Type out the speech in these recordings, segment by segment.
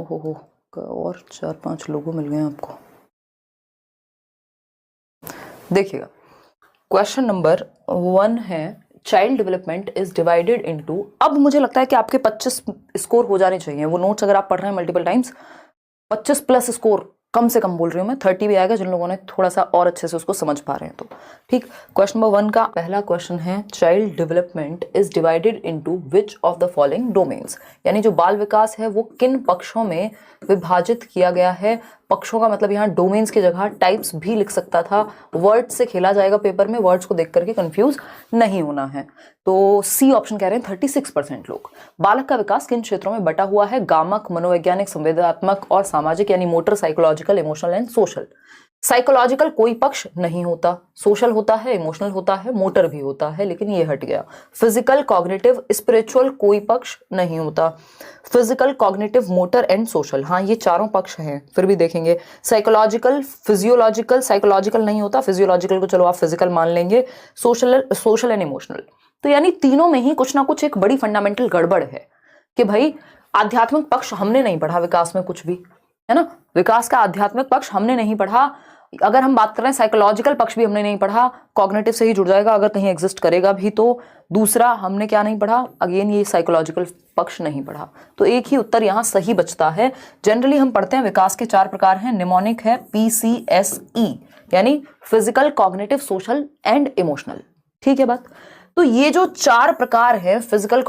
ओहो, और 4-5 लोगों मिल गए आपको। देखिएगा, क्वेश्चन नंबर 1 है child development is divided into. अब मुझे लगता है कि आपके 25 स्कोर हो जाने चाहिए। वो नोट्स अगर आप पढ़ रहे हैं मल्टीपल टाइम्स, 25 प्लस स्कोर कम से कम बोल रही हूँ मैं, 30 भी आएगा जिन लोगों ने थोड़ा सा और अच्छे से उसको समझ पा रहे हैं तो। ठीक, क्वेश्चन नंबर 1 का पहला क्वेश्चन है child development is divided into which of the following domains. यानी जो बाल विकास है वो किन पक्षों में विभाजित किया गया है। पक्षों का मतलब यहाँ डोमेन्स की जगह टाइप्स भी लिख सकता था। वर्ड से खेला जाएगा पेपर में, वर्ड्स को देख करके कंफ्यूज नहीं होना है। तो सी ऑप्शन कह रहे हैं 36% लोग। बालक का विकास किन क्षेत्रों में बटा हुआ है? गामक, मनोवैज्ञानिक, संवेदनात्मक और सामाजिक, यानी motor, psychological, emotional and social. Psychological कोई पक्ष नहीं होता, सोशल होता है, इमोशनल होता है, मोटर भी होता है, लेकिन ये हट गया। फिजिकल, कॉग्निटिव, स्पिरिचुअल कोई पक्ष नहीं होता। Physical, cognitive, motor and social, हाँ ये चारों पक्ष हैं। फिर भी देखेंगे साइकोलॉजिकल, फिजियोलॉजिकल, साइकोलॉजिकल नहीं होता, फिजियोलॉजिकल को चलो आप फिजिकल मान लेंगे, सोशल एंड इमोशनल। तो यानी तीनों में ही कुछ ना कुछ एक बड़ी फंडामेंटल गड़बड़ है कि भाई आध्यात्मिक पक्ष हमने नहीं पढ़ा विकास में कुछ भी, है ना। विकास का आध्यात्मिक पक्ष हमने नहीं पढ़ा। अगर हम बात कर रहे हैं साइकोलॉजिकल पक्ष भी हमने नहीं पढ़ा, कॉग्निटिव से ही जुड़ जाएगा अगर कहीं एग्जिस्ट करेगा भी तो। दूसरा हमने क्या नहीं पढ़ा, अगेन ये साइकोलॉजिकल पक्ष नहीं पढ़ा। तो एक ही उत्तर यहाँ सही बचता है। जनरली हम पढ़ते हैं विकास के 4 प्रकार हैं। निमोनिक है PCSE, यानी physical, cognitive, social and emotional. ठीक है बात। तो ये जो 4 प्रकार है फिजिकल,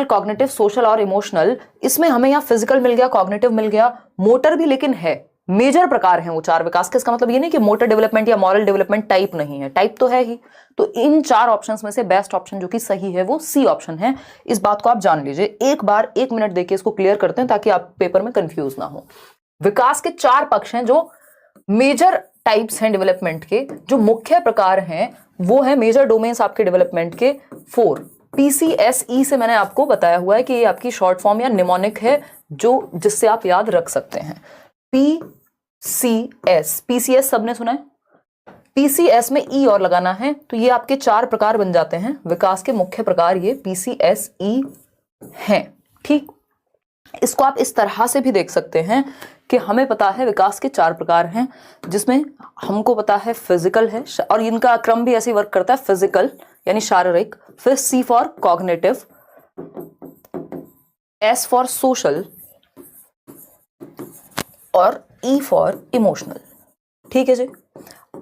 कॉग्निटिव, सोशल और इमोशनल, इसमें हमें यहाँ फिजिकल मिल गया, कॉग्निटिव मिल गया, मोटर भी लेकिन है। मेजर प्रकार हैं वो 4 विकास के। इसका मतलब ये नहीं कि मोटर डेवलपमेंट या मॉरल डेवलपमेंट टाइप नहीं है, टाइप तो है ही। तो इन 4 ऑप्शंस में से बेस्ट ऑप्शन जो कि सही है वो सी ऑप्शन है। इस बात को आप जान लीजिए। एक बार 1 मिनट देखिए, इसको क्लियर करते हैं ताकि आप पेपर में कंफ्यूज ना हो। विकास के 4 पक्ष हैं जो मेजर टाइप्स हैं डेवलपमेंट के, जो मुख्य प्रकार हैं वो है मेजर डोमेन्स आपके डेवलपमेंट के 4। PCSE से मैंने आपको बताया हुआ है कि ये आपकी शॉर्ट फॉर्म या निमोनिक है, जो जिससे आप याद रख सकते हैं। PCS सबने सुना है। PCS में E और लगाना है, तो ये आपके 4 प्रकार बन जाते हैं। विकास के मुख्य प्रकार ये PCSE हैं। ठीक, इसको आप इस तरह से भी देख सकते हैं कि हमें पता है विकास के 4 प्रकार हैं, जिसमें हमको पता है फिजिकल है, और इनका क्रम भी ऐसे वर्क करता है। फिजिकल यानी शारीरिक, फिर C for cognitive, S for social और E फॉर इमोशनल। ठीक है जी।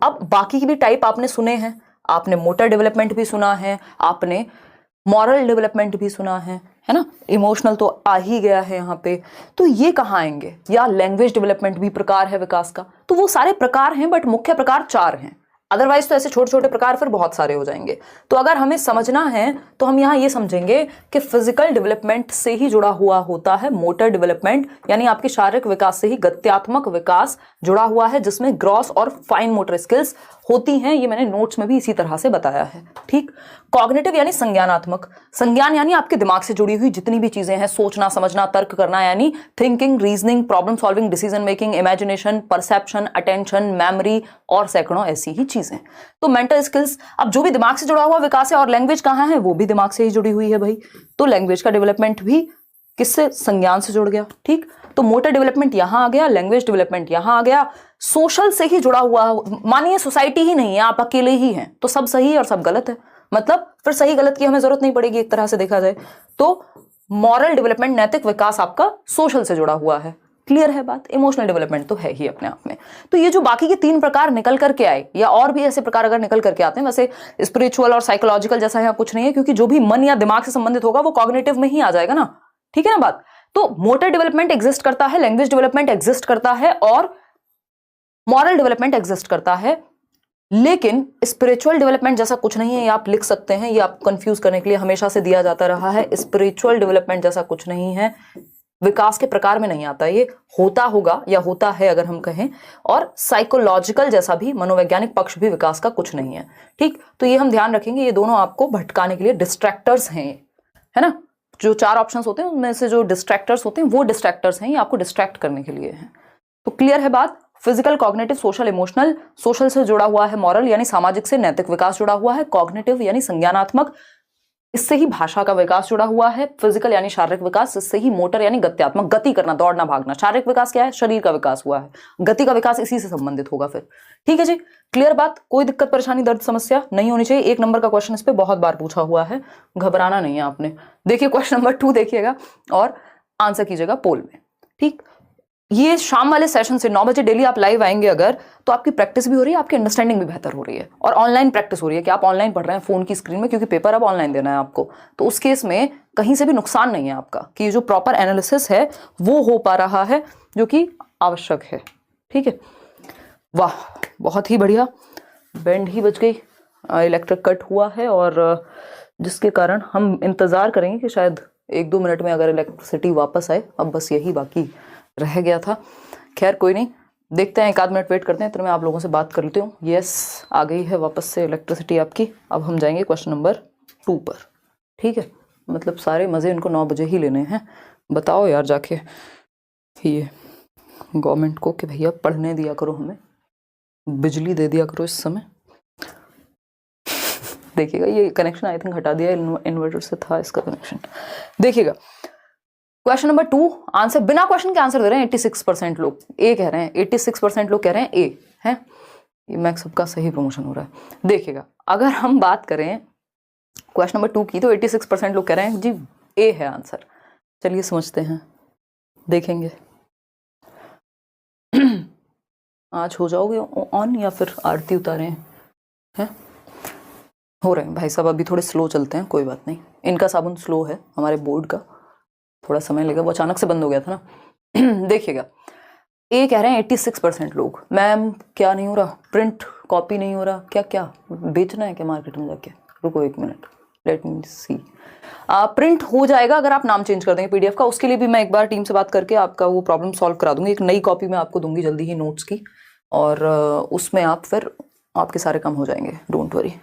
अब बाकी की भी टाइप आपने सुने हैं। आपने मोटर डेवलपमेंट भी सुना है, आपने मॉरल डेवलपमेंट भी सुना है ना। इमोशनल तो आ ही गया है यहाँ पे। तो ये कहाँ आएंगे? या लैंग्वेज डेवलपमेंट भी प्रकार है विकास का। तो वो सारे प्रकार हैं, बट मुख्य प्रकार 4 हैं। अदरवाइज तो ऐसे छोटे छोटे प्रकार फिर बहुत सारे हो जाएंगे। तो अगर हमें समझना है तो हम यहाँ ये समझेंगे कि फिजिकल डेवलपमेंट से ही जुड़ा हुआ होता है मोटर डेवलपमेंट, यानी आपके शारीरिक विकास से ही गत्यात्मक विकास जुड़ा हुआ है, जिसमें ग्रॉस और फाइन मोटर स्किल्स होती हैं। ये मैंने नोट्स में भी इसी तरह से बताया है। ठीक, कॉग्निटिव यानी संज्ञानात्मक, संज्ञान यानी आपके दिमाग से जुड़ी हुई जितनी भी चीजें हैं, सोचना, समझना, तर्क करना, यानी thinking, reasoning, problem solving, decision making, imagination, perception, attention, memory और सैकड़ों ऐसी ही चीजें। तो मेंटल स्किल्स, अब जो भी दिमाग से जुड़ा हुआ विकास है, और लैंग्वेज कहाँ है, वो भी दिमाग से ही जुड़ी हुई है भाई। तो लैंग्वेज का डेवलपमेंट भी किससे? संज्ञान से जुड़ गया। ठीक, तो मोटर डेवलपमेंट यहां आ गया, लैंग्वेज डेवलपमेंट यहां आ गया, सोशल से ही जुड़ा हुआ। मानिए सोसाइटी ही नहीं है, आप अकेले ही हैं, तो सब सही है और सब गलत है। मतलब फिर सही गलत की हमें जरूरत नहीं पड़ेगी एक तरह से देखा जाए तो। मॉरल डेवलपमेंट, नैतिक विकास आपका सोशल से जुड़ा हुआ है। क्लियर है बात। इमोशनल डेवलपमेंट तो है ही अपने आप में। तो ये जो बाकी के 3 प्रकार निकल करके आए, या और भी ऐसे प्रकार अगर निकल करके आते हैं, वैसे स्पिरिचुअल और साइकोलॉजिकल जैसा यहाँ कुछ नहीं है, क्योंकि जो भी मन या दिमाग से संबंधित होगा वो कॉग्निटिव में ही आ जाएगा ना। ठीक है ना बात। तो मोटर डेवलपमेंट एग्जिस्ट करता है, लैंग्वेज डेवलपमेंट एग्जिस्ट करता है, और मॉरल डेवलपमेंट एग्जिस्ट करता है, लेकिन स्पिरिचुअल डेवलपमेंट जैसा कुछ नहीं है। ये आप लिख सकते हैं, ये आप कंफ्यूज करने के लिए हमेशा से दिया जाता रहा है। स्पिरिचुअल डेवलपमेंट जैसा कुछ नहीं है, विकास के प्रकार में नहीं आता। ये होता होगा या होता है अगर हम कहें। और साइकोलॉजिकल जैसा भी, मनोवैज्ञानिक पक्ष भी विकास का कुछ नहीं है। ठीक, तो ये हम ध्यान रखेंगे। ये दोनों आपको भटकाने के लिए डिस्ट्रैक्टर्स हैं, है ना। जो 4 ऑप्शंस होते हैं उनमें से जो डिस्ट्रैक्टर्स होते हैं वो डिस्ट्रैक्टर्स हैं, ये आपको डिस्ट्रैक्ट करने के लिए हैं। तो क्लियर है बात। Physical, cognitive, social, emotional. Social से जुड़ा हुआ है मॉरल यानी सामाजिक से नैतिक विकास जुड़ा हुआ है। कॉग्निटिव यानी संज्ञानात्मक, इससे ही भाषा का विकास जुड़ा हुआ है, फिजिकल यानी शारीरिक विकास, इससे ही मोटर यानी गत्यात्मक, गति करना, दौड़ना भागना। शारीरिक विकास क्या है? शरीर का विकास हुआ है, गति का विकास इसी से संबंधित होगा फिर। ठीक है जी, क्लियर बात? कोई दिक्कत परेशानी दर्द समस्या नहीं होनी चाहिए। 1 नंबर का क्वेश्चन इस पे बहुत बार पूछा हुआ है, घबराना नहीं है आपने। देखिए क्वेश्चन नंबर 2 देखिएगा और आंसर कीजिएगा पोल में। ठीक, ये शाम वाले सेशन से 9 बजे डेली आप लाइव आएंगे अगर, तो आपकी प्रैक्टिस भी हो रही है, आपकी अंडरस्टैंडिंग भी बेहतर हो रही है, और ऑनलाइन प्रैक्टिस हो रही है कि आप ऑनलाइन पढ़ रहे हैं फोन की स्क्रीन में, क्योंकि पेपर अब ऑनलाइन देना है आपको। तो उस केस में कहीं से भी नुकसान नहीं है आपका, कि जो प्रॉपर एनालिसिस है वो हो पा रहा है, जो कि आवश्यक है। ठीक है, वाह बहुत ही बढ़िया। बैंड ही बज गई, इलेक्ट्रिक कट हुआ है, और जिसके कारण हम इंतजार करेंगे कि शायद 1-2 मिनट में अगर इलेक्ट्रिसिटी वापस आए। अब बस यही बाकी रह गया था। खैर कोई नहीं, देखते हैं, 1 आध मिनट वेट करते हैं, तो मैं आप लोगों से बात कर लेती हूँ। यस, आ गई है वापस से इलेक्ट्रिसिटी आपकी। अब हम जाएंगे क्वेश्चन नंबर 2 पर। ठीक है, मतलब सारे मज़े इनको 9 बजे ही लेने हैं। बताओ यार जाके ये गवर्नमेंट को कि भैया पढ़ने दिया करो, हमें बिजली दे दिया करो इस समय। देखिएगा ये कनेक्शन आई थिंक हटा दिया, इन्वर्टर से था इसका कनेक्शन। देखिएगा क्वेश्चन नंबर 2 आंसर, बिना क्वेश्चन के आंसर दे रहे हैं 86% लोग। ए कह रहे हैं, 86% लोग कह रहे हैं ए है। ये मैक्स सबका सही प्रमोशन हो रहा है। देखिएगा अगर हम बात करें क्वेश्चन नंबर 2 की, तो 86% लोग कह रहे हैं जी ए है आंसर। चलिए समझते हैं, देखेंगे। आज हो जाओगे ऑन या फिर आरती उतारें हैं? हो रहे हैं भाई साहब, अभी थोड़े स्लो चलते हैं, कोई बात नहीं। इनका साबुन स्लो है, हमारे बोर्ड का थोड़ा समय लगेगा, वो अचानक से बंद हो गया था ना। देखिएगा ए कह रहे हैं 86% लोग। मैम क्या नहीं हो रहा? प्रिंट कॉपी नहीं हो रहा? क्या क्या बेचना है क्या मार्केट में जाके? रुको 1 मिनट, लेट मी सी। प्रिंट हो जाएगा अगर आप नाम चेंज कर देंगे पीडीएफ का। उसके लिए भी मैं एक बार टीम से बात करके आपका वो प्रॉब्लम सॉल्व करा दूंगी। एक नई कॉपी मैं आपको दूंगी जल्दी ही नोट्स की, और उसमें आप फिर आपके सारे काम हो जाएंगे, डोंट वरी।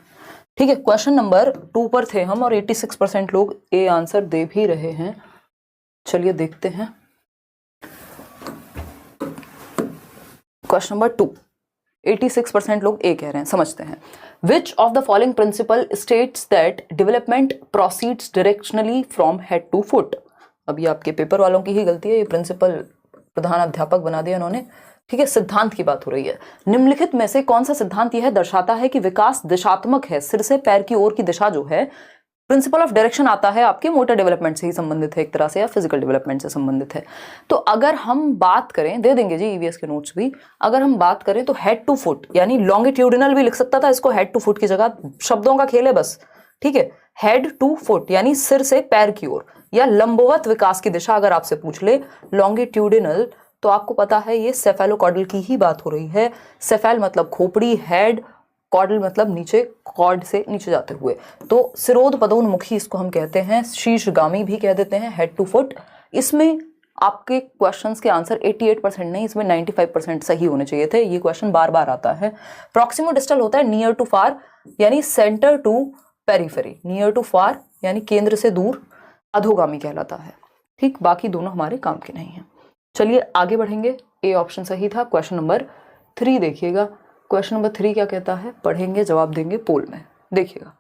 ठीक है, क्वेश्चन नंबर 2 पर थे हम, और 86% लोग ए आंसर दे भी रहे हैं। चलिए देखते हैं क्वेश्चन नंबर 2। 86% लोग ए कह रहे हैं, समझते हैं। Which of the following principle states that development proceeds directionally from head to foot? अभी आपके पेपर वालों की ही गलती है, ये प्रिंसिपल प्रधान अध्यापक बना दिया इन्होंने। ठीक है, सिद्धांत की बात हो रही है। निम्नलिखित में से कौन सा सिद्धांत यह दर्शाता है कि विकास दिशात्मक है? सिर से पैर की ओर की दिशा जो है, प्रिंसिपल ऑफ डायरेक्शन आता है आपके मोटर डेवलपमेंट से ही संबंधित है एक तरह से, या फिजिकल डेवलपमेंट से संबंधित है। तो अगर हम बात करें, दे देंगे जी ईवीएस के नोट्स भी, अगर हम बात करें तो हेड टू फुट यानी लॉन्गिट्यूडिनल भी लिख सकता था इसको, हेड टू फुट की जगह, शब्दों का खेल है बस। ठीक है, हेड टू फुट यानी सिर से पैर की ओर, या लंबवत विकास की दिशा अगर आपसे पूछ ले लॉन्गिट्यूडिनल, तो आपको पता है ये सेफेलोकॉर्डल की ही बात हो रही है। सेफेल मतलब खोपड़ी, हेड, कॉर्डल मतलब नीचे, कॉर्ड से नीचे जाते हुए। तो सिरोध पदोन्मुखी इसको हम कहते हैं, शीर्षगामी भी कह देते हैं, हेड टू फुट। इसमें आपके क्वेश्चंस के आंसर 88% नहीं, इसमें 95% सही होने चाहिए थे। ये क्वेश्चन बार बार आता है। प्रॉक्सिमो डिस्टल होता है नियर टू फार यानी centre to periphery, near to far यानी केंद्र से दूर, अधोगामी कहलाता है। ठीक, बाकी दोनों हमारे काम के नहीं है। चलिए आगे बढ़ेंगे, ए ऑप्शन सही था। क्वेश्चन नंबर 3 देखिएगा। क्वेश्चन नंबर 3 क्या कहता है, पढ़ेंगे जवाब देंगे पोल में। देखिएगा,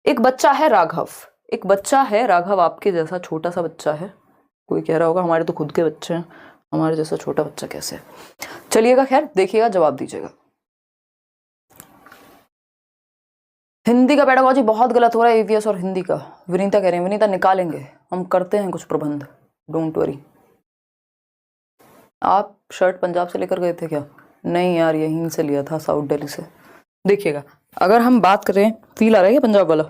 एक बच्चा है राघव, एक बच्चा है राघव आपके जैसा छोटा सा बच्चा है। कोई कह रहा होगा हमारे तो खुद के बच्चे हैं, हमारे जैसा छोटा बच्चा कैसे? चलिएगा, खैर देखिएगा, जवाब दीजिएगा। हिंदी का पेडागॉजी बहुत गलत हो रहा है, ईवीएस और हिंदी का। विनीता कह रहे हैं, विनीता निकालेंगे, हम करते हैं कुछ प्रबंध, डोंट वरी। आप शर्ट पंजाब से लेकर गए थे क्या? नहीं यार, यहीं से लिया था, साउथ दिल्ली से। देखिएगा, अगर हम बात करें, फील आ रहा है पंजाब वाला?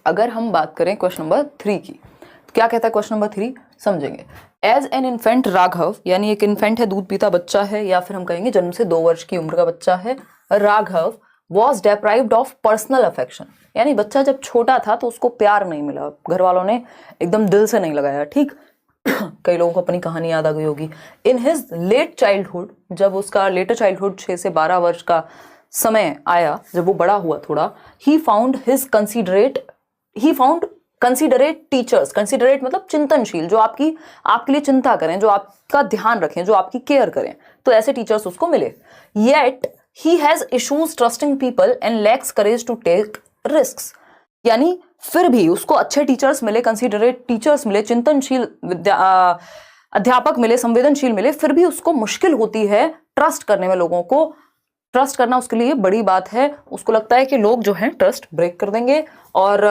अगर हम बात करें क्वेश्चन नंबर 3 की, तो क्या कहता है क्वेश्चन नंबर 3, समझेंगे। एज एन इन्फेंट राघव, यानी एक इन्फेंट है, दूध पीता बच्चा है, या फिर हम कहेंगे जन्म से 2 वर्ष की उम्र का बच्चा है। Raghav was deprived of personal affection, यानी बच्चा जब छोटा था तो उसको प्यार नहीं मिला, घर वालों ने एकदम दिल से नहीं लगाया। ठीक, कई लोगों को अपनी कहानी याद आ गई होगी। इन हिज लेट चाइल्डहुड, जब उसका लेटर चाइल्डहुड 6 से 12 वर्ष का समय आया, जब वो बड़ा हुआ थोड़ा, he found considerate teachers. Considerate मतलब चिंतनशील, जो आपके लिए चिंता करें, जो आपका ध्यान रखें, जो आपकी केयर करें, तो ऐसे टीचर्स उसको मिले। Yet he has issues trusting people and lacks courage to take risks, यानी फिर भी उसको अच्छे टीचर्स मिले, कंसिडरेट टीचर्स मिले, चिंतनशील अध्यापक मिले, संवेदनशील मिले, फिर भी उसको मुश्किल होती है ट्रस्ट करने में। लोगों को ट्रस्ट करना उसके लिए बड़ी बात है। उसको लगता है कि लोग जो हैं ट्रस्ट ब्रेक कर देंगे, और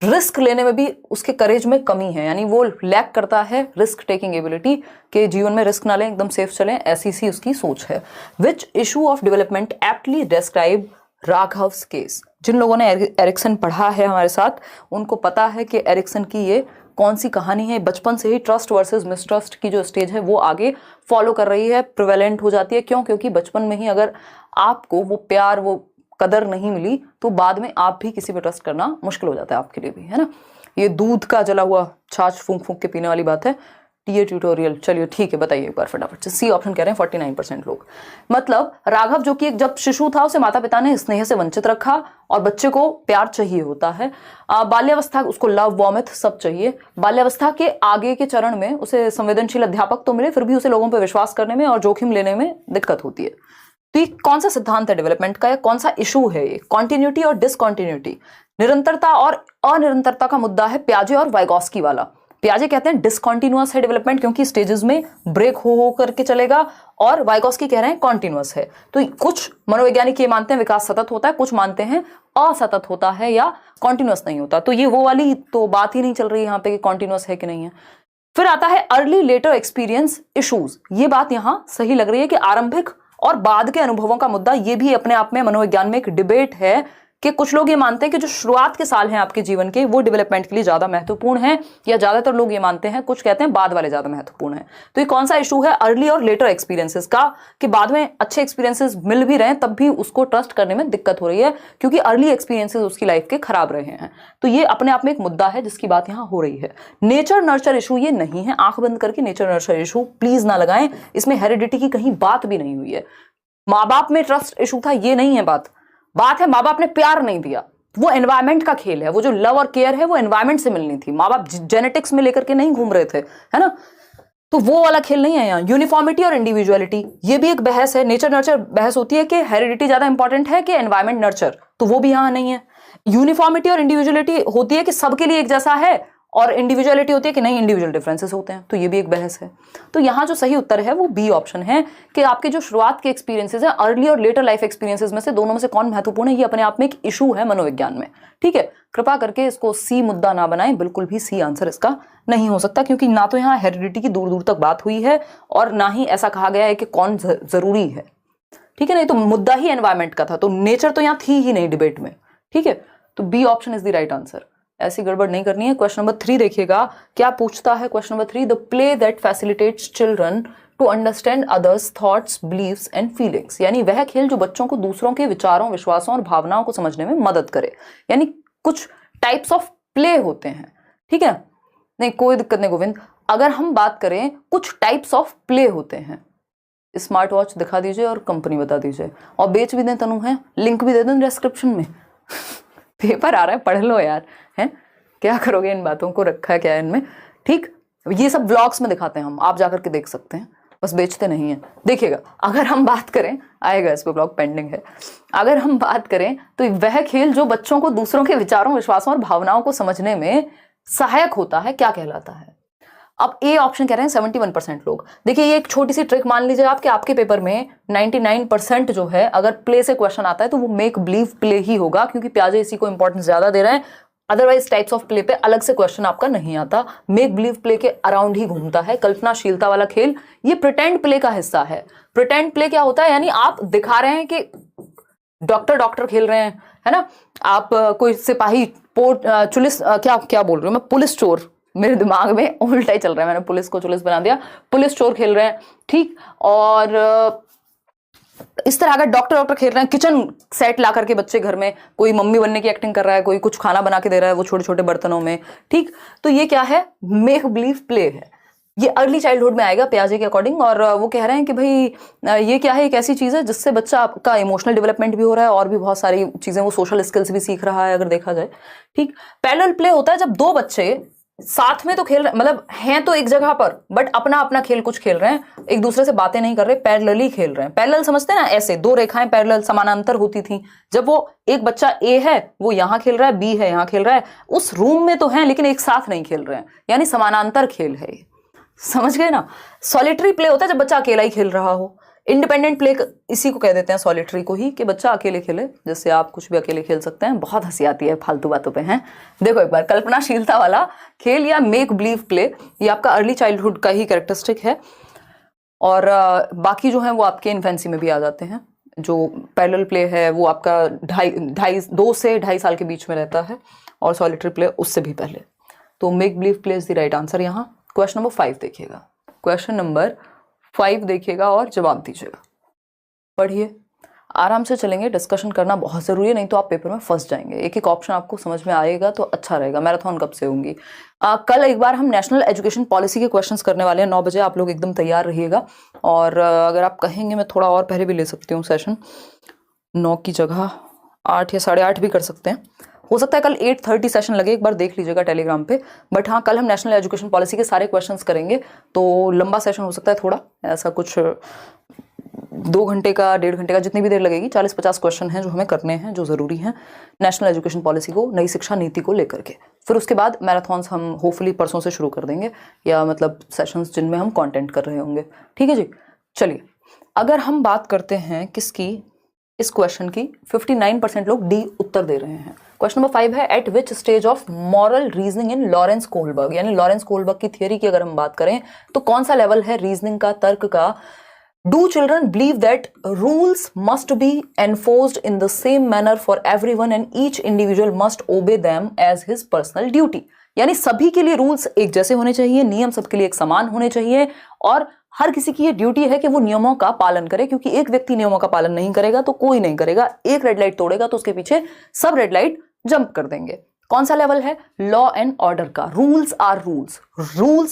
रिस्क लेने में भी उसके करेज में कमी है, यानी वो लैक करता है रिस्क टेकिंग एबिलिटी, के जीवन में रिस्क ना लें, एकदम सेफ चलें, ऐसी सी उसकी सोच है। Which issue of development aptly describe Raghav's case. जिन लोगों ने एरिक्सन पढ़ा है हमारे साथ, उनको पता है कि एरिक्सन की ये कौन सी कहानी है। बचपन से ही ट्रस्ट वर्सेस मिसट्रस्ट की जो स्टेज है वो आगे फॉलो कर रही है, प्रिवेलेंट हो जाती है। क्यों? क्योंकि बचपन में ही अगर आपको वो प्यार, वो कदर नहीं मिली, तो बाद में आप भी किसी पे ट्रस्ट करना मुश्किल हो जाता है आपके लिए भी, है ना। ये दूध का जला हुआ छाछ फूंक फूंक के पीने वाली बात है। टीए ट्यूटोरियल, चलिए ठीक है, बताइए एक बार फटाफट से। सी ऑप्शन कह रहे हैं 49% लोग। मतलब राघव जो कि एक जब शिशु था, उसे माता पिता ने स्नेह से वंचित रखा, और बच्चे को प्यार चाहिए होता है। बाल्यावस्था उसको लव वॉमिथ सब चाहिए। बाल्यावस्था के आगे के चरण में उसे संवेदनशील अध्यापक तो मिले, फिर भी उसे लोगों पर विश्वास करने में और जोखिम लेने में दिक्कत होती है। तो ये कौन सा सिद्धांत है डेवलपमेंट का, या कौन सा इशू है ये? कॉन्टिन्यूटी और डिसकॉन्टिन्यूटी, निरंतरता और अनिरंतरता का मुद्दा है पियाजे और वाइगोस्की वाला। पियाजे कहते हैं डिसकॉन्टिन्यूअस है डेवलपमेंट, क्योंकि स्टेजेस में ब्रेक हो करके चलेगा, और वाइगोस्की कह रहे हैं कॉन्टिन्यूअस है। तो कुछ मनोवैज्ञानिक ये मानते हैं विकास सतत होता है, कुछ मानते हैं असतत होता है या कॉन्टिन्यूअस नहीं होता। तो ये वो वाली तो बात ही नहीं चल रही यहाँ पे कि कॉन्टिन्यूअस है कि नहीं है। फिर आता है अर्ली लेटर एक्सपीरियंस इशूज। ये बात यहां सही लग रही है कि आरंभिक और बाद के अनुभवों का मुद्दा, ये भी अपने आप में मनोविज्ञान में एक डिबेट है कि कुछ लोग ये मानते हैं कि जो शुरुआत के साल हैं आपके जीवन के, वो डेवलपमेंट के लिए ज्यादा महत्वपूर्ण है, या ज्यादातर लोग ये मानते हैं, कुछ कहते हैं बाद वाले ज्यादा महत्वपूर्ण है। तो ये कौन सा इशू है अर्ली और लेटर एक्सपीरियंसेस का, कि बाद में अच्छे एक्सपीरियंसेस मिल भी रहे हैं तब भी उसको ट्रस्ट करने में दिक्कत हो रही है, क्योंकि अर्ली एक्सपीरियंसेस उसकी लाइफ के खराब रहे हैं। तो ये अपने आप में एक मुद्दा है जिसकी बात यहाँ हो रही है। नेचर नर्चर इशू ये नहीं है, आंख बंद करके नेचर नर्चर इशू प्लीज ना लगाएं, इसमें हेरिडिटी की कहीं बात भी नहीं हुई है। माँ बाप में ट्रस्ट इशू था ये नहीं है बात है माँ बाप ने प्यार नहीं दिया, वो एनवायरमेंट का खेल है। वो जो लव और केयर है वो एनवायरमेंट से मिलनी थी, माँ बाप जेनेटिक्स में लेकर के नहीं घूम रहे थे, है ना। तो वो वाला खेल नहीं है यहाँ। यूनिफॉर्मिटी और इंडिविजुअलिटी, ये भी एक बहस है। नेचर नर्चर बहस होती है कि हेरिडिटी ज्यादा इंपॉर्टेंट है कि एनवायरमेंट नर्चर, तो वो भी यहाँ नहीं है। यूनिफॉर्मिटी और इंडिविजुअलिटी होती है कि सबके लिए एक जैसा है, और इंडिविजुअलिटी होती है कि नहीं, इंडिविजुअल डिफरेंसेस होते हैं, तो ये भी एक बहस है। तो यहाँ जो सही उत्तर है वो बी ऑप्शन है, कि आपके जो शुरुआत के एक्सपीरियंसेस हैं, अर्ली और लेटर लाइफ एक्सपीरियंसेस में से दोनों में से कौन महत्वपूर्ण है, ये अपने आप में एक इशू है मनोविज्ञान में। ठीक है, कृपा करके इसको सी मुद्दा ना बनाएं, बिल्कुल भी सी आंसर इसका नहीं हो सकता, क्योंकि ना तो यहाँ हेरिडिटी की दूर दूर तक बात हुई है, और ना ही ऐसा कहा गया है कि कौन जरूरी है। ठीक है, नहीं तो मुद्दा ही एनवायरमेंट का था, तो नेचर तो यहाँ थी ही नहीं डिबेट में। ठीक है, तो B option is the right answer. ऐसी गड़बड़ नहीं करनी है। क्वेश्चन नंबर 3 देखिएगा क्या पूछता है। Question number 3, the play that facilitates children to understand others thoughts, beliefs and feelings, यानी वह खेल जो बच्चों को दूसरों के विचारों, विश्वासों और भावनाओं को समझने में मदद करे। यानी कुछ टाइप्स ऑफ प्ले होते हैं, ठीक है, नहीं कोई दिक्कत नहीं गोविंद। अगर हम बात करें, कुछ टाइप्स ऑफ प्ले होते हैं। स्मार्ट वॉच दिखा दीजिए और कंपनी बता दीजिए, और बेच भी दें तनु है, लिंक भी दे दें डिस्क्रिप्शन में। पेपर आ रहा है, पढ़ लो यार, हैं क्या करोगे इन बातों को, रखा है क्या है इनमें। ठीक, ये सब व्लॉग्स में दिखाते हैं हम, आप जाकर के देख सकते हैं, बस बेचते नहीं है। देखिएगा, अगर हम बात करें, आएगा इस पे ब्लॉग पेंडिंग है, अगर हम बात करें तो वह खेल जो बच्चों को दूसरों के विचारों, विश्वासों और भावनाओं को समझने में सहायक होता है, क्या कहलाता है। अब ए ऑप्शन कह रहे हैं 71% लोग। देखिए ये एक छोटी सी ट्रिक मान लीजिए आपके आपके पेपर में 99% जो है, अगर प्ले से क्वेश्चन आता है तो वो मेक बिलीव प्ले ही होगा, क्योंकि पियाजे इसी को इंपॉर्टेंस ज्यादा दे रहे हैं। अदरवाइज टाइप्स ऑफ प्ले पे अलग से क्वेश्चन आपका नहीं आता, मेक बिलीव प्ले के अराउंड ही घूमता है। कल्पनाशीलता वाला खेल ये प्रिटेंड प्ले का हिस्सा है। प्रिटेंड प्ले क्या होता है, यानी आप दिखा रहे हैं कि डॉक्टर खेल रहे हैं, है ना, आप कोई सिपाही, पुलिस, क्या बोल रही हूँ मैं, पुलिस चोर, मेरे दिमाग में उल्टा ही चल रहा है, मैंने पुलिस को चुलिस बना दिया, पुलिस चोर खेल रहे हैं। ठीक, और इस तरह अगर डॉक्टर खेल रहे हैं, किचन सेट ला करके बच्चे घर में, कोई मम्मी बनने की एक्टिंग कर रहा है, कोई कुछ खाना बना के दे रहा है वो छोटे छोटे बर्तनों में। ठीक, तो ये क्या है, मेक बिलीव प्ले है। ये अर्ली चाइल्डहुड में आएगा पियाजे के अकॉर्डिंग, और वो कह रहे हैं कि भाई ये क्या है, एक ऐसी चीज है जिससे बच्चा का इमोशनल डेवलपमेंट भी हो रहा है, और भी बहुत सारी चीजें, वो सोशल स्किल्स भी सीख रहा है अगर देखा जाए। ठीक, पैरेलल प्ले होता है जब दो बच्चे साथ में तो खेल रहे, मतलब हैं तो एक जगह पर, बट अपना अपना खेल कुछ खेल रहे हैं, एक दूसरे से बातें नहीं कर रहे, पैरेलली खेल रहे हैं। पैरेलल समझते हैं ना, ऐसे दो रेखाएं पैरेलल समानांतर होती थी, जब वो एक बच्चा ए है वो यहां खेल रहा है, बी है यहां खेल रहा है, उस रूम में तो है लेकिन एक साथ नहीं खेल रहे हैं, यानी समानांतर खेल है ये, समझ गए ना। सॉलिटरी प्ले होता है जब बच्चा अकेला ही खेल रहा हो, इंडिपेंडेंट प्ले इसी को कह देते हैं, सॉलिटरी को ही, कि बच्चा अकेले खेले, जैसे आप कुछ भी अकेले खेल सकते हैं। बहुत हंसी आती है फालतू बातों पे हैं। देखो एक बार, कल्पनाशीलता वाला खेल या मेक बिलीव प्ले, ये आपका अर्ली चाइल्डहुड का ही कैरेक्टरिस्टिक है, और बाकी जो है वो आपके इन्फेंसी में भी आ जाते हैं। जो पैरेलल प्ले है वो आपका 2 से 2.5 साल के बीच में रहता है, और सॉलिटरी प्ले उससे भी पहले। तो make believe play is the right answer यहाँ। क्वेश्चन नंबर 5 देखिएगा, क्वेश्चन नंबर 5 देखिएगा और जवाब दीजिएगा। पढ़िए, आराम से चलेंगे, डिस्कशन करना बहुत ज़रूरी है, नहीं तो आप पेपर में फंस जाएंगे। एक एक ऑप्शन आपको समझ में आएगा तो अच्छा रहेगा। मैराथन कब से होंगी? कल एक बार हम नेशनल एजुकेशन पॉलिसी के क्वेश्चंस करने वाले हैं 9 बजे, आप लोग एकदम तैयार रहिएगा। और अगर आप कहेंगे मैं थोड़ा और पहले भी ले सकती हूँ सेशन, 9 की जगह 8 या 8:30 भी कर सकते हैं, हो सकता है कल 8:30 सेशन लगे, एक बार देख लीजिएगा टेलीग्राम पे। बट हाँ, कल हम नेशनल एजुकेशन पॉलिसी के सारे क्वेश्चंस करेंगे, तो लंबा सेशन हो सकता है थोड़ा, ऐसा कुछ 2 घंटे का 1.5 घंटे का, जितनी भी देर लगेगी। 40-50 क्वेश्चन हैं जो हमें करने हैं, जो ज़रूरी हैं नेशनल एजुकेशन पॉलिसी को, नई शिक्षा नीति को लेकर के। फिर उसके बाद मैराथन्स हम होपफुली परसों से शुरू कर देंगे, या मतलब सेशंस जिनमें हम कंटेंट कर रहे होंगे। ठीक है जी, चलिए अगर हम बात करते हैं किसकी, इस क्वेश्चन की 59% लोग डी उत्तर दे रहे हैं। क्वेश्चन नंबर 5 है, eight which stage of moral reasoning in Lawrence Kohlberg, यानी लॉरेंस कोहलबर्ग की थियरी की अगर हम बात करें तो कौन सा लेवल है रीजनिंग का, तर्क का। Do children believe that rules must be enforced in the same manner for everyone and each individual must obey them as his personal duty, यानी सभी के लिए रूल्स एक जैसे होने चाहिए, नियम सबके लिए एक समान होने चाहिए, और हर किसी की ये ड्यूटी है कि वो नियमों का पालन करे, क्योंकि एक व्यक्ति नियमों का पालन नहीं करेगा तो कोई नहीं करेगा। एक रेड लाइट तोड़ेगा तो उसके पीछे सब रेड लाइट जंप कर देंगे। कौन सा लेवल है? लॉ एंड ऑर्डर का। Rules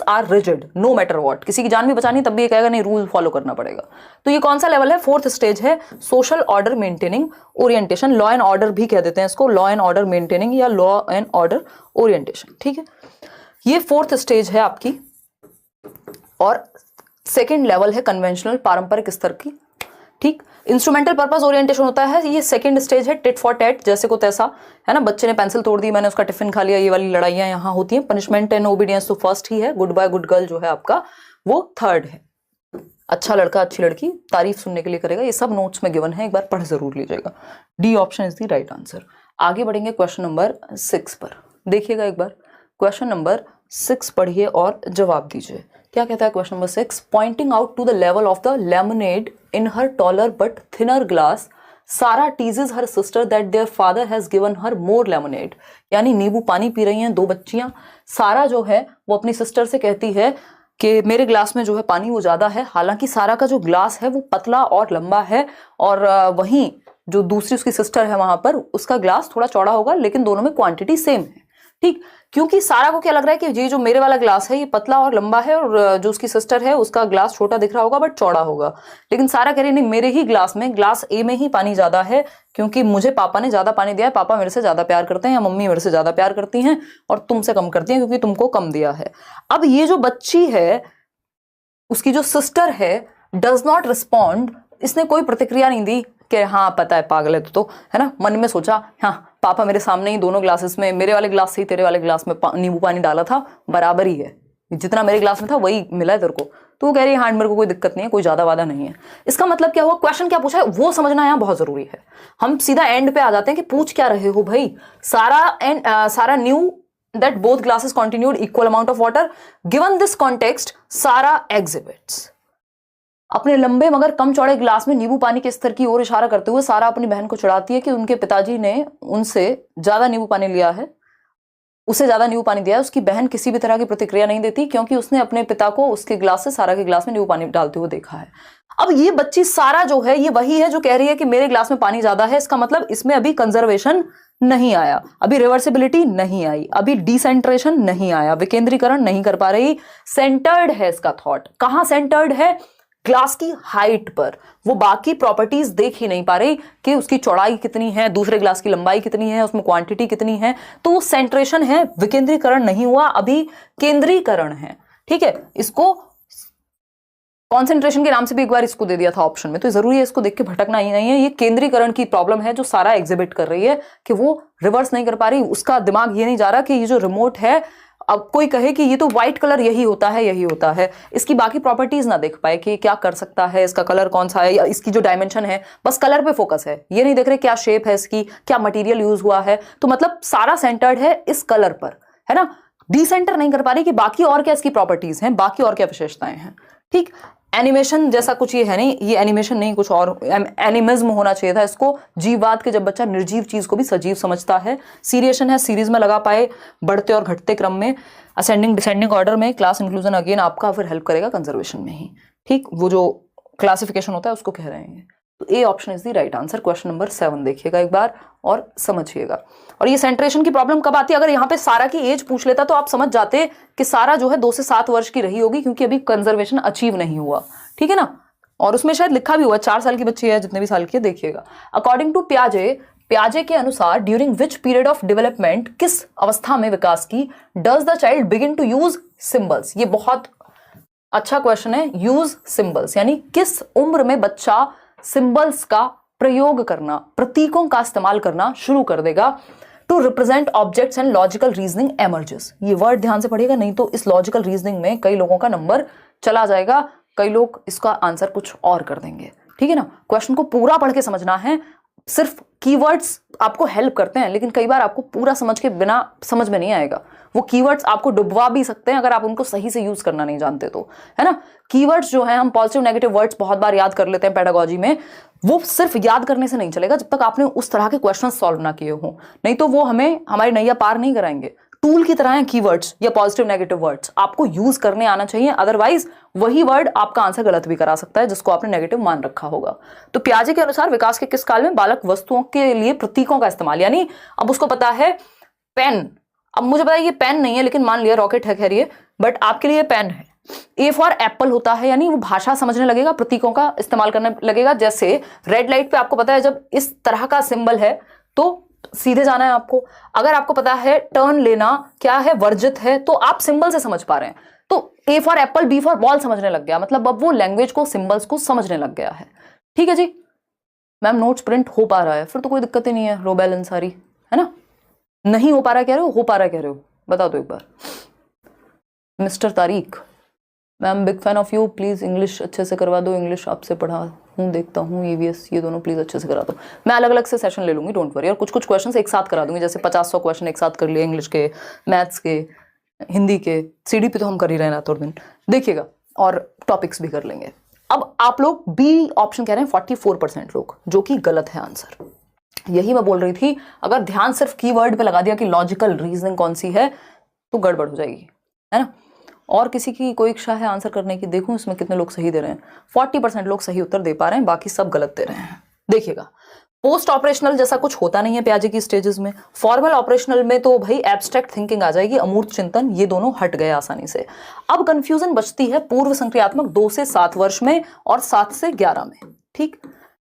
are rigid no matter what, किसी की जान भी बचानी तब भी ये कहेगा नहीं, रूल फॉलो करना पड़ेगा। तो ये कौन सा लेवल है? 4th स्टेज है, social order maintaining orientation, law and order भी कह देते हैं इसको, लॉ एंड ऑर्डर मेंटेनिंग या लॉ एंड ऑर्डर ओरिएंटेशन। ठीक है, ये 4th स्टेज है आपकी। और 2nd लेवल है कन्वेंशनल, पारंपरिक स्तर की। ठीक, इंस्ट्रूमेंटल पर्पस ओरिएंटेशन होता है, ये 2nd स्टेज है, टिट फॉर टैट, जैसे को तैसा, है ना, बच्चे ने पेंसिल तोड़ दी, मैंने उसका टिफिन खा लिया, ये वाली लड़ाइयां यहाँ होती हैं। पनिशमेंट एंड ओबीडियंस तो फर्स्ट ही है, गुड बाय गुड गर्ल जो है आपका वो 3rd है। अच्छा लड़का अच्छी लड़की तारीफ सुनने के लिए करेगा, ये सब नोट्स में गिवन है, एक बार पढ़ जरूर लीजिएगा। D option is the right answer. आगे बढ़ेंगे क्वेश्चन नंबर 6 पर, देखिएगा एक बार, क्वेश्चन नंबर 6 पढ़िए और जवाब दीजिए। क्या कहता है question number 6? Pointing out to the level of the lemonade in her taller but thinner glass, Sara teases her sister that their father has given her more lemonade, यानी नींबू पानी पी रही हैं 2 बच्चियां। सारा जो है वो अपनी सिस्टर से कहती है कि मेरे ग्लास में जो है पानी वो ज्यादा है, हालांकि सारा का जो ग्लास है वो पतला और लंबा है, और वहीं जो दूसरी उसकी सिस्टर है वहां पर उसका ग्लास थोड़ा चौड़ा होगा, लेकिन दोनों में क्वांटिटी सेम है। ठीक, क्योंकि सारा को क्या लग रहा है कि ये जो मेरे वाला ग्लास है ये पतला और लंबा है, और जो उसकी सिस्टर है उसका ग्लास छोटा दिख रहा होगा बट चौड़ा होगा, लेकिन सारा कह रही नहीं, मेरे ही ग्लास में, ग्लास ए में ही पानी ज्यादा है, क्योंकि मुझे पापा ने ज्यादा पानी दिया है, पापा मेरे से ज्यादा प्यार करते हैं या मम्मी मेरे से ज्यादा प्यार करती हैं, और तुमसे कम करती हैं क्योंकि तुमको कम दिया है। अब ये जो बच्ची है उसकी जो सिस्टर है डज नॉट रिस्पॉन्ड, इसने कोई प्रतिक्रिया नहीं दी कि हाँ पता है पागल है तो है ना, मन में सोचा हाँ पापा मेरे सामने ही दोनों ग्लासेस में, मेरे वाले ग्लास से ही तेरे वाले ग्लास में नींबू पानी डाला था, बराबर ही है, जितना मेरे ग्लास में था वही मिला है तेरे को। तो वो कह रही है हाँ मेरे को कोई दिक्कत नहीं है, कोई ज्यादा वादा नहीं है। इसका मतलब क्या हुआ, क्वेश्चन क्या पूछा है वो समझना यहाँ बहुत जरूरी है। हम सीधा एंड पे आ जाते हैं कि पूछ क्या रहे हो भाई। सारा new that both glasses contained equal amount of water. Given this context, सारा exhibits, अपने लंबे मगर कम चौड़े ग्लास में नींबू पानी के स्तर की ओर इशारा करते हुए सारा अपनी बहन को चिढ़ाती है कि उनके पिताजी ने उनसे ज्यादा नींबू पानी लिया है, उसे ज्यादा नींबू पानी दिया है। उसकी बहन किसी भी तरह की प्रतिक्रिया नहीं देती, क्योंकि उसने अपने पिता को उसके ग्लास से सारा के ग्लास में नींबू पानी डालते हुए देखा है। अब ये बच्ची सारा जो है ये वही है जो कह रही है कि मेरे ग्लास में पानी ज्यादा है। इसका मतलब इसमें अभी कंजर्वेशन नहीं आया, अभी रिवर्सिबिलिटी नहीं आई, अभी डिसेंट्रेशन नहीं आया, विकेंद्रीकरण नहीं कर पा रही, सेंटर्ड है इसका थॉट। कहां सेंटर्ड है? ग्लास की हाइट पर, वो बाकी प्रॉपर्टीज देख ही नहीं पा रही कि उसकी चौड़ाई कितनी है, दूसरे ग्लास की लंबाई कितनी है, उसमें क्वांटिटी कितनी है। तो वो सेंट्रेशन है, विकेंद्रीकरण नहीं हुआ, अभी केंद्रीकरण है। ठीक है, इसको कॉन्सेंट्रेशन के नाम से भी एक बार इसको दे दिया था ऑप्शन में, तो जरूरी है इसको देख के भटकना ही नहीं है। ये केंद्रीकरण की प्रॉब्लम है जो सारा एग्जिबिट कर रही है कि वो रिवर्स नहीं कर पा रही, उसका दिमाग ये नहीं जा रहा कि ये जो रिमोट है, अब कोई कहे कि ये तो व्हाइट कलर यही होता है यही होता है, इसकी बाकी प्रॉपर्टीज ना देख पाए कि क्या कर सकता है, इसका कलर कौन सा है या इसकी जो डायमेंशन है, बस कलर पे फोकस है, ये नहीं देख रहे क्या शेप है इसकी, क्या मटेरियल यूज हुआ है। तो मतलब सारा सेंटर्ड है इस कलर पर, है ना, डिसेंटर नहीं कर पा रही कि बाकी और क्या इसकी प्रॉपर्टीज हैं, बाकी और क्या विशेषताएं हैं। ठीक, एनिमेशन जैसा कुछ ये है नहीं, ये एनिमेशन नहीं, कुछ और एनिमिज्म होना चाहिए था इसको, जीववाद के, जब बच्चा निर्जीव चीज को भी सजीव समझता है। सीरिएशन है, सीरीज में लगा पाए, बढ़ते और घटते क्रम में, असेंडिंग डिसेंडिंग ऑर्डर में। क्लास इंक्लूजन अगेन आपका फिर हेल्प करेगा कंजर्वेशन में ही। ठीक, वो जो क्लासिफिकेशन होता है उसको कह रहे हैं। तो A option is the right answer. Question number 7 देखिएगा एक बार और समझिएगा। और ये सेंट्रेशन की प्रॉब्लम कब आती है, अगर यहाँ पे सारा की एज पूछ लेता तो आप समझ जाते कि सारा जो है 2 से 7 वर्ष की रही होगी, क्योंकि अभी कंजर्वेशन अचीव नहीं हुआ। ठीक है ना, और उसमें शायद लिखा भी हुआ 4 साल की बच्ची है, जितने भी साल की है देखिएगा। अकॉर्डिंग टू प्याजे के अनुसार during which period of development, किस अवस्था में विकास की, does the child begin to use symbols. ये बहुत अच्छा क्वेश्चन है। यूज सिंबल्स यानी किस उम्र में बच्चा सिंबल्स का प्रयोग करना, प्रतीकों का इस्तेमाल करना शुरू कर देगा। To represent objects and logical reasoning emerges. ये वर्ड ध्यान से पढ़िएगा, नहीं तो इस लॉजिकल रीजनिंग में कई लोगों का नंबर चला जाएगा, कई लोग इसका आंसर कुछ और कर देंगे। ठीक है ना, क्वेश्चन को पूरा पढ़ के समझना है। सिर्फ कीवर्ड्स आपको हेल्प करते हैं, लेकिन कई बार आपको पूरा समझ के बिना समझ में नहीं आएगा। वो कीवर्ड्स आपको डुबवा भी सकते हैं अगर आप उनको सही से यूज करना नहीं जानते तो, है ना। कीवर्ड्स जो है, हम पॉजिटिव नेगेटिव वर्ड्स बहुत बार याद कर लेते हैं पेडागोजी में, वो सिर्फ याद करने से नहीं चलेगा जब तक आपने उस तरह के क्वेश्चन सॉल्व ना किए हो, नहीं तो वो हमें हमारी नैया पार नहीं कराएंगे। टूल की तरह है कीवर्ड्स या पॉजिटिव नेगेटिव वर्ड्स, आपको यूज करने आना चाहिए, अदरवाइज वही वर्ड आपका आंसर गलत भी करा सकता है जिसको आपने नेगेटिव मान रखा होगा। तो प्याजे के अनुसार विकास के किस काल में बालक वस्तुओं के लिए प्रतीकों का इस्तेमाल, यानी अब उसको पता है पेन, अब मुझे पता है ये पेन नहीं है, लेकिन मान लिया रॉकेट है, खैर ये, बट आपके लिए पेन है। ए फॉर एप्पल होता है, यानी वो भाषा समझने लगेगा, प्रतीकों का इस्तेमाल करने लगेगा। जैसे रेड लाइट पे आपको पता है जब इस तरह का सिंबल है तो सीधे जाना है आपको। अगर आपको पता है टर्न लेना क्या है, वर्जित है, तो आप सिंबल से समझ पा रहे हैं। तो A for apple, B for ball समझने लग गया, मतलब अब वो लैंग्वेज को, सिंबल्स को समझने लग गया है। ठीक है जी मैम, नोट्स प्रिंट हो पा रहा है, फिर तो कोई दिक्कत ही नहीं है, रो बैलेंस सारी, है ना। नहीं हो पा रहा कह रहे हो पा रहा कह रहे हो, बता दो एक बार। Mister Tariq, ma'am big fan of you, please English अच्छे से करवा दो, इंग्लिश आपसे पढ़ा हूँ, देखता हूँ, ईवीएस, ये दोनों प्लीज अच्छे से करा दो। मैं अलग अलग से सेशन ले लूंगी, डोंट वरी, और कुछ कुछ क्वेश्चंस एक साथ करा दूंगी, जैसे 50-100 क्वेश्चन एक साथ कर लिए, इंग्लिश के, मैथ्स के, हिंदी के, सीडी पे तो हम कर ही रहे ना थोड़े दिन, देखिएगा, और टॉपिक्स भी कर लेंगे। अब आप लोग बी ऑप्शन कह रहे हैं 44% लोग, जो कि गलत है आंसर। यही मैं बोल रही थी, अगर ध्यान सिर्फ कीवर्ड पे लगा दिया कि लॉजिकल रीजनिंग कौन सी है तो गड़बड़ हो जाएगी, है ना। और किसी की कोई इच्छा है आंसर करने की, देखूं इसमें कितने लोग सही दे रहे हैं। 40% लोग सही उत्तर दे पा रहे हैं, बाकी सब गलत दे रहे हैं। देखिएगा, पोस्ट ऑपरेशनल जैसा कुछ होता नहीं है प्याजे की स्टेजेस में। फॉर्मल ऑपरेशनल में तो भाई एब्स्ट्रैक्ट थिंकिंग आ जाएगी, अमूर्त चिंतन, ये दोनों हट गए आसानी से। अब कंफ्यूजन बचती है पूर्व संक्रियात्मक 2 से 7 वर्ष में और 7 से 11 में। ठीक,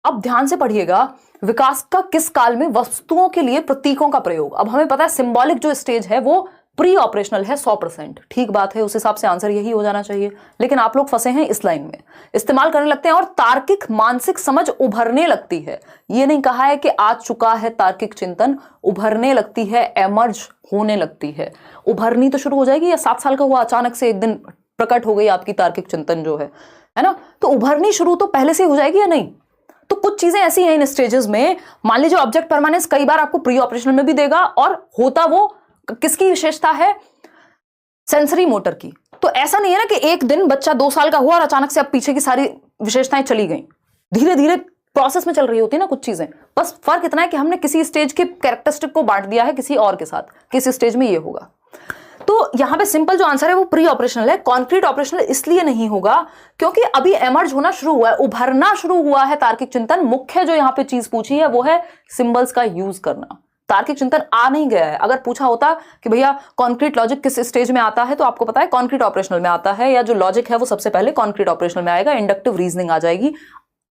अब ध्यान से पढ़िएगा, विकास का किस काल में वस्तुओं के लिए प्रतीकों का प्रयोग। अब हमें पता है सिंबॉलिक जो स्टेज है वो प्री ऑपरेशनल है 100%, ठीक बात है, उस हिसाब से आंसर यही हो जाना चाहिए, लेकिन आप लोग फंसे हैं इस लाइन में, इस्तेमाल करने लगते हैं और तार्किक मानसिक समझ उभरने लगती है। ये नहीं कहा है कि आ चुका है तार्किक चिंतन, उभरने लगती है, एमर्ज होने लगती है। उभरनी तो शुरू हो जाएगी, या 7 साल का हुआ अचानक से एक दिन प्रकट हो गई आपकी तार्किक चिंतन जो है ना, तो उभरनी शुरू तो पहले से हो जाएगी या नहीं। तो कुछ चीजें ऐसी हैं इन स्टेजेस में, मान लीजिए ऑब्जेक्ट परमानेंस कई बार आपको प्री ऑपरेशनल में भी देगा, और होता वो किसकी विशेषता है, सेंसरी मोटर की। तो ऐसा नहीं है ना कि एक दिन बच्चा 2 साल का हुआ और अचानक से अब पीछे की सारी विशेषताएं चली गई, धीरे धीरे प्रोसेस में चल रही होती है ना कुछ चीजें। बस फर्क इतना है कि हमने किसी स्टेज के कैरेक्टरिस्टिक को बांट दिया है किसी और के साथ, किसी स्टेज में ये होगा। तो यहां पे सिंपल जो आंसर है वो प्री ऑपरेशनल है। कॉन्क्रीट ऑपरेशनल इसलिए नहीं होगा क्योंकि अभी एमर्ज होना शुरू हुआ है, उभरना शुरू हुआ है तार्किक चिंतन। मुख्य जो यहां पे चीज पूछी है वो है सिंबल्स का यूज करना, तार्किक चिंतन आ नहीं गया है। अगर पूछा होता कि भैया कॉन्क्रीट लॉजिक किस स्टेज में आता है, तो आपको पता है कॉन्क्रीट ऑपरेशनल में आता है, या जो लॉजिक है वो सबसे पहले कॉन्क्रीट ऑपरेशनल में आएगा, इंडक्टिव रीजनिंग आ जाएगी,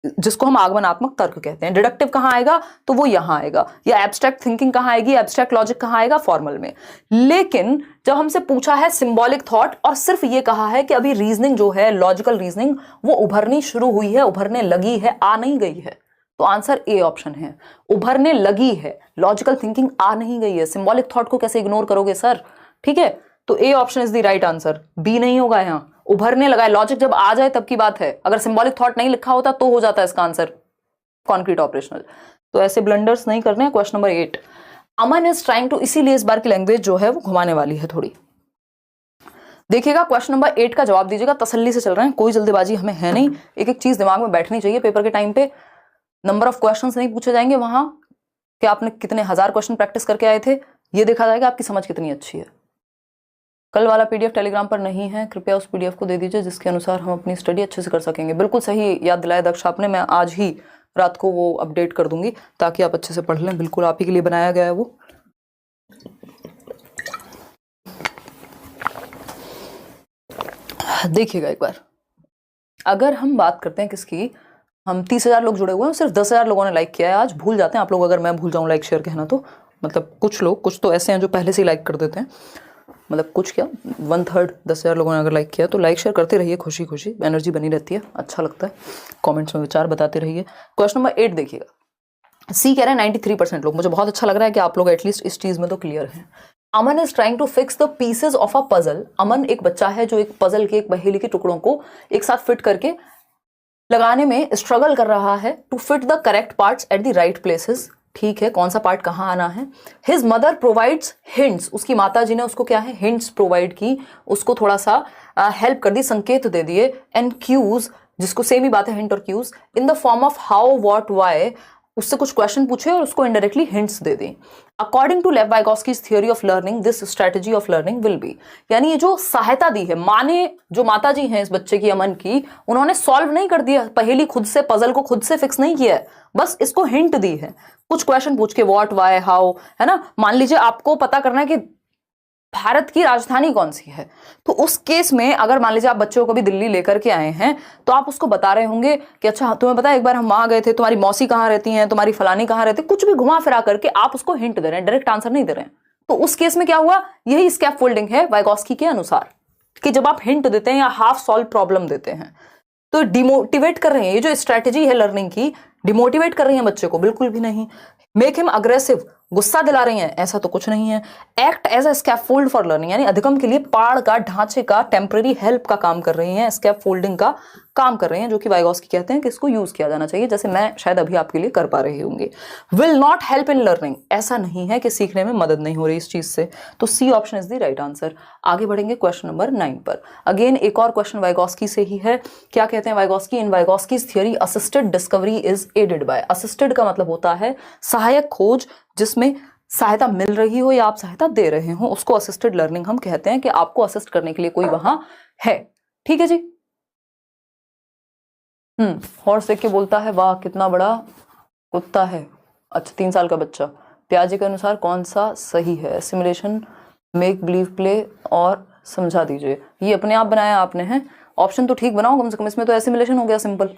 जिसको हम आगमनात्मक तर्क कहते हैं। डिडक्टिव कहां आएगा, तो वो यहां आएगा। या एब्स्ट्रैक्ट थिंकिंग कहां आएगी, एब्स्ट्रैक्ट लॉजिक कहां आएगा, फॉर्मल में। लेकिन जब हमसे पूछा है सिंबॉलिक थॉट और सिर्फ ये कहा है कि अभी रीजनिंग जो है, लॉजिकल रीजनिंग, वो उभरनी शुरू हुई है, उभरने लगी है, आ नहीं गई है, तो आंसर ए ऑप्शन है, उभरने लगी है, लॉजिकल थिंकिंग आ नहीं गई है। सिंबॉलिक थॉट को कैसे इग्नोर करोगे सर, ठीक है, तो A option is the right answer, B नहीं होगा यहां, उभरने लगा है। लॉजिक जब आ जाए तब की बात है, अगर सिंबॉलिक थॉट नहीं लिखा होता तो हो जाता है इसका आंसर कॉन्क्रीट ऑपरेशनल। तो ऐसे ब्लंडर्स नहीं करने हैं। Question number 8, Aman is trying to, इसीलिए इस बार की लैंग्वेज जो है वो घुमाने वाली है थोड़ी। देखिएगा क्वेश्चन नंबर 8 का जवाब दीजिएगा, तसल्ली से चल रहे हैं, कोई जल्दीबाजी हमें है नहीं, एक एक चीज दिमाग में बैठनी चाहिए। पेपर के टाइम पे नंबर ऑफ क्वेश्चंस नहीं पूछे जाएंगे वहां कि आपने कितने हजार क्वेश्चन प्रैक्टिस करके आए थे, ये देखा जाएगा आपकी समझ कितनी अच्छी है। कल वाला पीडीएफ टेलीग्राम पर नहीं है, कृपया उस पीडीएफ को दे दीजिए जिसके अनुसार हम अपनी स्टडी अच्छे से कर सकेंगे। बिल्कुल सही याद दिलाया दक्ष आपने, मैं आज ही रात को वो अपडेट कर दूंगी ताकि आप अच्छे से पढ़ लें, बिल्कुल आप ही के लिए बनाया गया है वो। देखिएगा एक बार, अगर हम बात करते हैं किसकी, हम 30,000 लोग जुड़े हुए हैं, सिर्फ 10,000 लोगों ने लाइक किया है आज। भूल जाते हैं आप लोग, अगर मैं भूल जाऊं लाइक शेयर कहना तो, मतलब कुछ लोग, कुछ तो ऐसे हैं जो पहले से ही लाइक कर देते हैं, मतलब कुछ क्या 1/3 10,000 लोगों ने अगर लाइक किया तो लाइक शेयर करते रहिए, खुशी खुशी एनर्जी बनी रहती है, अच्छा लगता है। कमेंट्स में विचार बताते रहिए। क्वेश्चन नंबर 8 देखिएगा, सी कह रहे हैं 93% लोग, मुझे बहुत अच्छा लग रहा है कि आप लोग एटलीस्ट इस चीज में तो क्लियर हैं। Aman is trying to fix the pieces of a puzzle. Aman एक बच्चा है जो एक पजल के, एक पहेली के टुकड़ों को एक साथ फिट करके लगाने में स्ट्रगल कर रहा है। To fit the correct parts at the right places, ठीक है, कौन सा पार्ट कहाँ आना है। हिज मदर प्रोवाइड्स हिंट्स, उसकी माता जी ने उसको क्या है, हिंट्स प्रोवाइड की, उसको थोड़ा सा हेल्प कर दी, संकेत दे दिए। एंड क्यूज, जिसको सेम ही बात है हिंट और cues, in the form of how, what, why, उससे कुछ क्वेश्चन पूछे और उसको इनडायरेक्टली हिंट्स दे दी। According to Lev Vygotsky's theory of learning, this strategy of learning will be, यानी ये जो सहायता दी है माँ ने, जो माता जी हैं इस बच्चे की, अमन की, उन्होंने सॉल्व नहीं कर दिया पहेली खुद से, पजल को खुद से फिक्स नहीं किया है, बस इसको हिंट दी है, कुछ क्वेश्चन पूछ के, व्हाट, व्हाई, हाउ, है ना। मान लीजिए आपको पता करना है कि भारत की राजधानी कौन सी है, तो उस केस में अगर मान लीजिए आप बच्चों को भी दिल्ली लेकर के आए हैं, तो आप उसको बता रहे होंगे कि अच्छा तुम्हें पता है एक बार हम वहां गए थे, तुम्हारी मौसी कहाँ रहती हैं, तुम्हारी फलानी कहाँ रहती है, कुछ भी घुमा फिरा करके आप उसको हिंट दे रहे हैं, डायरेक्ट आंसर नहीं दे रहे हैं। तो उस केस में क्या हुआ, यही स्कैफोल्डिंग है वाइगोस्की के अनुसार, कि जब आप हिंट देते हैं या हाफ सॉल्व प्रॉब्लम देते हैं तो डिमोटिवेट कर रहे हैं। ये जो स्ट्रैटेजी है लर्निंग की, डिमोटिवेट कर रही है बच्चे को, बिल्कुल भी नहीं। मेक हिम अग्रेसिव, गुस्सा दिला रही हैं, ऐसा तो कुछ नहीं है। Act as a scaffold for learning, यानी अधिगम के लिए पाड़ का, ढांचे का, टेम्पररी हेल्प का काम कर रही हैं, स्कैफोल्डिंग का काम कर रहे हैं, जो कि वाइगोस्की कहते हैं कि इसको यूज किया जाना चाहिए, जैसे मैं शायद अभी आपके लिए कर पा रहे होंगे। Will not help in learning, ऐसा नहीं है कि सीखने में मदद नहीं हो रही इस चीज से, तो C option is the right answer. आगे बढ़ेंगे क्वेश्चन नंबर 9 पर। अगेन एक और क्वेश्चन वाइगोस्की से ही है। क्या कहते हैं Vygotsky, in Vygotsky's theory assisted discovery is aided by. Assisted का मतलब होता है सहायक खोज, जिसमें सहायता मिल रही हो या आप सहायता दे रहे हो, उसको असिस्टेड लर्निंग हम कहते हैं, कि आपको असिस्ट करने के लिए कोई वहां है। ठीक है जी। हॉर्स देख के बोलता है वाह कितना बड़ा कुत्ता है। अच्छा, 3 साल का बच्चा। प्याजे के अनुसार कौन सा सही है, सिमुलेशन, मेक बिलीव प्ले और समझा दीजिए। ये अपने आप बनाया आपने है, ऑप्शन तो ठीक बनाओ कम से कम, इसमें तो एसिमुलेशन हो गया सिंपल,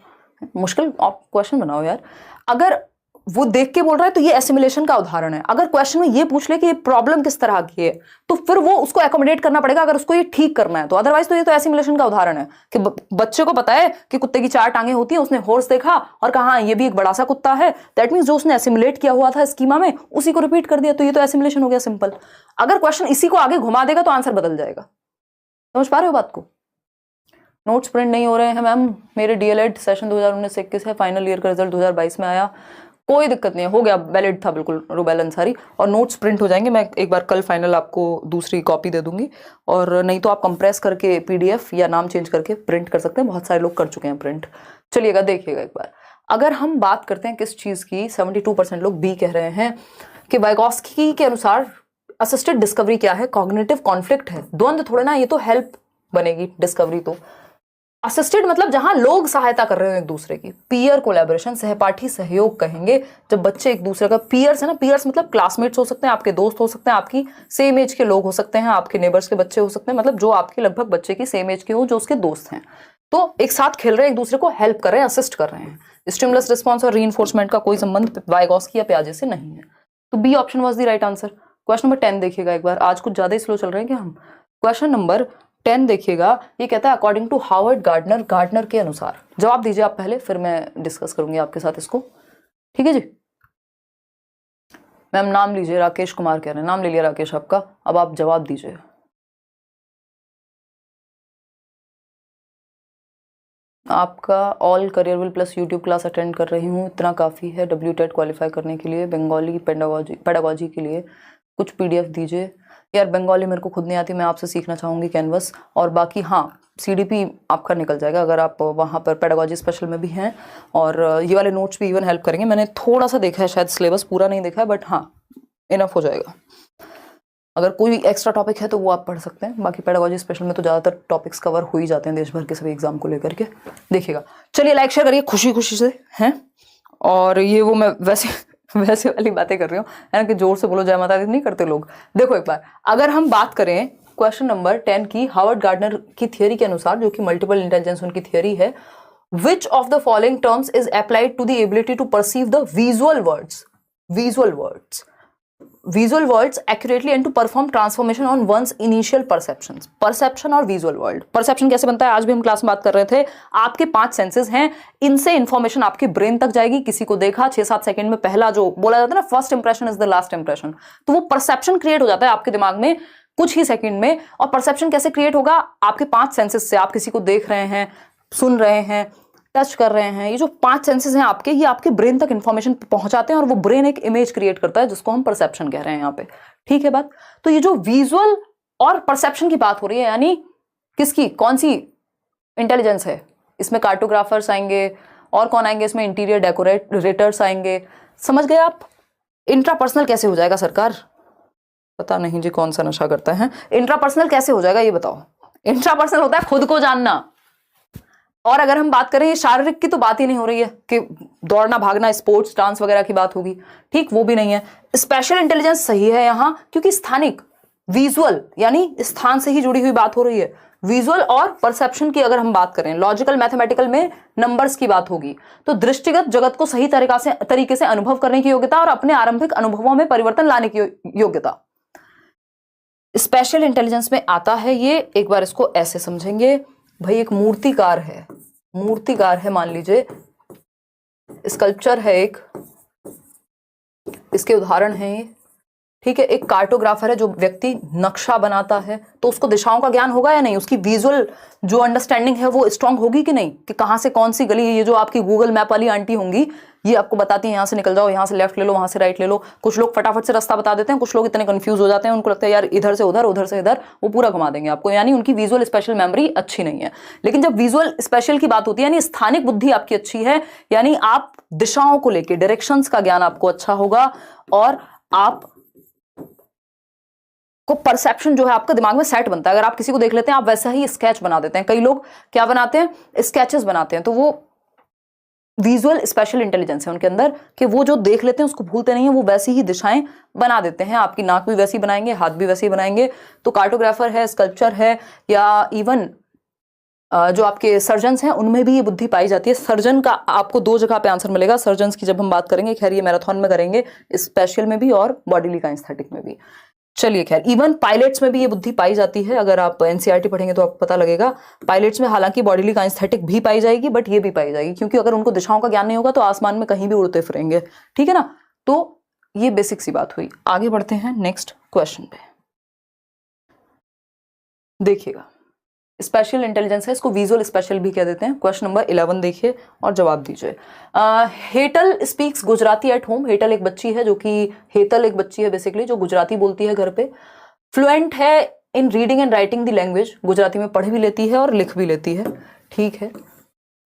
मुश्किल आप क्वेश्चन बनाओ यार। अगर वो देख के बोल रहा है तो ये एसिमुलेशन का उदाहरण है। अगर क्वेश्चन में ये पूछ ले कि ये प्रॉब्लम किस तरह की है, तो फिर वो उसको एकोमोडेट करना पड़ेगा अगर उसको ये ठीक करना है तो, अदरवाइज तो ये तो एसिमुलेशन का उदाहरण है कि बच्चे को पता है कि कुत्ते की 4 टांगे होती हैं, उसने हॉर्स देखा और कहा हाँ ये भी एक बड़ा सा कुत्ता है, दैट मींस जो उसने एसिमुलेट किया हुआ था स्कीमा में उसी को रिपीट कर दिया, तो ये तो एसिमुलेशन हो गया सिंपल। अगर क्वेश्चन इसी को आगे घुमा देगा तो आंसर बदल जाएगा। समझ पा रहे हो बात को। नोट्स प्रिंट नहीं हो रहे हैं मैम, मेरे डीएलएड सेशन 2019-21 है, फाइनल ईयर का रिजल्ट 2022 में आया, कोई दिक्कत नहीं है, हो गया, वैलिड था बिल्कुल रुबेल अंसारी, और नोट्स प्रिंट हो जाएंगे। मैं एक बार कल फाइनल आपको दूसरी कॉपी दे दूंगी, और नहीं तो आप कंप्रेस करके पीडीएफ या नाम चेंज करके प्रिंट कर सकते हैं, बहुत सारे लोग कर चुके हैं प्रिंट। चलिएगा देखिएगा एक बार, अगर हम बात करते हैं किस चीज़ की, 72% लोग बी कह रहे हैं कि वाइगोस्की के अनुसार असिस्टेड डिस्कवरी क्या है, कॉग्निटिव कॉन्फ्लिक्ट है। द्वंद्व थोड़े ना, ये तो हेल्प बनेगी डिस्कवरी तो। असिस्टेड मतलब जहां लोग सहायता कर रहे हो एक दूसरे की। पीयर कोलैबोरेशन, सहपाठी सहयोग कहेंगे जब बच्चे एक दूसरे का, पीयर्स है ना, पीयर्स मतलब क्लासमेट्स हो सकते हैं, आपके दोस्त हो सकते हैं, आपकी सेम एज के लोग हो सकते हैं, आपके नेबर्स के बच्चे हो सकते हैं, मतलब जो आपके लगभग बच्चे की सेम एज के हो, जो उसके दोस्त हैं, तो एक साथ खेल रहे हैं, एक दूसरे को हेल्प कर रहे हैं, असिस्ट कर रहे हैं। स्टिमुलस रिस्पॉन्स और रीइंफोर्समेंट का कोई संबंध वाइगॉस्की या पियाजे से नहीं है, तो B option was the right answer. Question number 10 देखिएगा एक बार, आज कुछ ज्यादा ही स्लो चल रहे हैं क्या हम। क्वेश्चन नंबर 10 देखिएगा, ये कहता है according to Howard Gardner, Gardner के अनुसार। जवाब दीजिए आप पहले, फिर मैं डिस्कस करूंगी आपके साथ इसको, ठीक है जी। मैम नाम लीजिए, राकेश कुमार कह रहे हैं, नाम ले लिया राकेश आपका, अब आप जवाब दीजिए। आपका all Careerwill plus YouTube class attend कर रही हूँ, इतना काफ़ी है WTET क्वालिफाई करने के लिए। बंगाली पेडागोजी के लिए कुछ PDF दीजिए। यार बंगाली मेरे को खुद नहीं आती, मैं आपसे सीखना चाहूँगी कैनवस। और बाकी हाँ, CDP आपका निकल जाएगा अगर आप वहाँ पर पेडागोजी स्पेशल में भी हैं, और ये वाले नोट्स भी इवन हेल्प करेंगे। मैंने थोड़ा सा देखा है, शायद सिलेबस पूरा नहीं देखा है, बट हाँ इनफ हो जाएगा। अगर कोई एक्स्ट्रा टॉपिक है तो वो आप पढ़ सकते हैं, बाकी पेडागोजी स्पेशल में तो ज़्यादातर टॉपिक्स कवर हो ही जाते हैं देश भर के सभी एग्जाम को लेकर के। देखिएगा, चलिए लाइक शेयर करिए खुशी खुशी से हैं। और ये वो मैं वैसे वाली बातें कर रही हूँ, है ना, कि जोर से बोलो जय माता दी नहीं करते लोग। देखो एक बार, अगर हम बात करें क्वेश्चन नंबर 10 की, हावर्ड गार्डनर की थियोरी के अनुसार, जो कि मल्टीपल इंटेलिजेंस उनकी थियोरी है, which of the following terms is applied to the ability to perceive the visual words, visual words accurately and to perform transformation on one's initial perceptions। perception और visual world, perception कैसे बनता है आज भी हम class में बात कर रहे थे। आपके 5 सेंसेस हैं, इनसे इंफॉर्मेशन आपके ब्रेन तक जाएगी। किसी को देखा 6-7 सेकंड में, पहला जो बोला जाता है ना, first impression is the last impression, तो वो परसेप्शन क्रिएट हो जाता है आपके दिमाग में कुछ ही सेकंड में। और परसेप्शन कैसे क्रिएट होगा, आपके 5 सेंसेस से। आप किसी को देख रहे हैं, सुन रहे हैं, टच कर रहे हैं, ये जो 5 सेंसेस हैं आपके, ये आपके ब्रेन तक इंफॉर्मेशन पहुंचाते हैं, और वो ब्रेन एक इमेज क्रिएट करता है जिसको हम परसेप्शन कह रहे हैं यहाँ पे, ठीक है बात। तो ये जो विजुअल और परसेप्शन की बात हो रही है, यानी किसकी, कौन सी इंटेलिजेंस है इसमें, कार्टोग्राफर्स आएंगे, और कौन आएंगे इसमें, इंटीरियर डेकोरेटर्स आएंगे, समझ गए आप। इंट्रापर्सनल कैसे हो जाएगा सरकार, पता नहीं जी कौन सा नशा करता है। इंट्रापर्सनल कैसे हो जाएगा ये बताओ। इंट्रापर्सनल होता है खुद को जानना। और अगर हम बात करें शारीरिक की, तो बात ही नहीं हो रही है कि दौड़ना भागना, स्पोर्ट्स डांस वगैरह की बात होगी, ठीक, वो भी नहीं है। स्पेशल इंटेलिजेंस सही है यहाँ, क्योंकि स्थानिक, विजुअल यानी स्थान से ही जुड़ी हुई बात हो रही है। विजुअल और परसेप्शन की अगर हम बात करें, लॉजिकल मैथमेटिकल में नंबर्स की बात होगी, तो दृष्टिगत जगत को सही तरीके से अनुभव करने की योग्यता और अपने आरंभिक अनुभवों में परिवर्तन लाने की योग्यता स्पेशल इंटेलिजेंस में आता है। ये एक बार इसको ऐसे समझेंगे भाई, एक मूर्तिकार है मान लीजिए, स्कल्पचर है एक, इसके उदाहरण है ये, ठीक है। एक कार्टोग्राफर है, जो व्यक्ति नक्शा बनाता है, तो उसको दिशाओं का ज्ञान होगा या नहीं, उसकी विजुअल जो अंडरस्टैंडिंग है वो स्ट्रांग होगी कि नहीं, कि कहाँ से कौन सी गली है। ये जो आपकी गूगल मैप वाली आंटी होंगी, ये आपको बताती है यहाँ से निकल जाओ, यहाँ से लेफ्ट ले लो, वहां से राइट ले लो। कुछ लोग फटाफट से रास्ता बता देते हैं, कुछ लोग इतने कंफ्यूज हो जाते हैं, उनको लगता है यार इधर से उधर, उधर से इधर, वो पूरा घुमा देंगे आपको, यानी उनकी विजुअल स्पेशल मेमोरी अच्छी नहीं है। लेकिन जब विजुअल स्पेशल की बात होती है, यानी स्थानिक बुद्धि आपकी अच्छी है, यानी आप दिशाओं को लेकर, डायरेक्शंस का ज्ञान आपको अच्छा होगा, और आप को परसेप्शन जो है आपका दिमाग में सेट बनता है। अगर आप किसी को देख लेते हैं, आप वैसा ही स्केच बना देते हैं। कई लोग क्या बनाते हैं, स्केचेस बनाते हैं, तो वो विजुअल स्पेशल इंटेलिजेंस है उनके अंदर, कि वो जो देख लेते हैं उसको भूलते नहीं है, वो वैसी ही दिशाएं बना देते हैं। आपकी नाक भी वैसी बनाएंगे, हाथ भी वैसे ही बनाएंगे। तो कार्टोग्राफर है, स्कल्पचर है, या इवन जो आपके सर्जन्स हैं, उनमें भी ये बुद्धि पाई जाती है। सर्जन का आपको 2 जगह पे आंसर मिलेगा सर्जन्स की जब हम बात करेंगे, खैर ये मैराथन में करेंगे, स्पेशल में भी और बॉडीली काइनेस्थेटिक में भी। चलिए खैर, इवन पायलट्स में भी ये बुद्धि पाई जाती है। अगर आप एनसीईआरटी पढ़ेंगे तो आपको पता लगेगा, पायलट्स में हालांकि बॉडीली काइनेस्थेटिक भी पाई जाएगी, बट ये भी पाई जाएगी, क्योंकि अगर उनको दिशाओं का ज्ञान नहीं होगा तो आसमान में कहीं भी उड़ते फिरेंगे, ठीक है ना। तो ये बेसिक सी बात हुई। आगे बढ़ते हैं नेक्स्ट क्वेश्चन पे। देखिएगा, स्पेशल इंटेलिजेंस है, इसको विजुअल स्पेशल भी कह देते हैं। क्वेश्चन नंबर 11 देखिए और जवाब दीजिए। Hetal speaks Gujarati at home. Hetal एक बच्ची है, जो कि हेतल एक बच्ची है बेसिकली, जो गुजराती बोलती है घर पे। फ्लुएंट है इन reading and writing the language, Gujarati में पढ़ भी लेती है और लिख भी लेती है, ठीक है।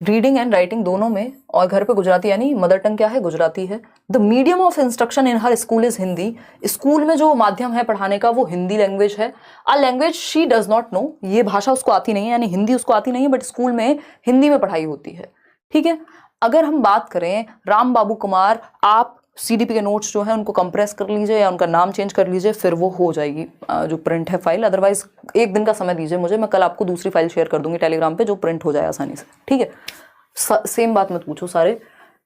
रीडिंग एंड राइटिंग दोनों में, और घर पे गुजराती, यानी मदर टंग क्या है, गुजराती है। The medium of instruction in her school is Hindi, school में जो माध्यम है पढ़ाने का वो हिंदी लैंग्वेज है। A language she does not know, ये भाषा उसको आती नहीं है, यानी हिंदी उसको आती नहीं है, बट स्कूल में हिंदी में पढ़ाई होती है। ठीक है, अगर हम बात करें राम बाबू कुमार, आप सीडीपी के नोट्स जो है उनको कंप्रेस कर लीजिए या उनका नाम चेंज कर लीजिए, फिर वो हो जाएगी जो प्रिंट है फाइल। अदरवाइज एक दिन का समय दीजिए मुझे, मैं कल आपको दूसरी फाइल शेयर कर दूंगी टेलीग्राम पे जो प्रिंट हो जाए आसानी से। ठीक है, सेम बात मत पूछो सारे।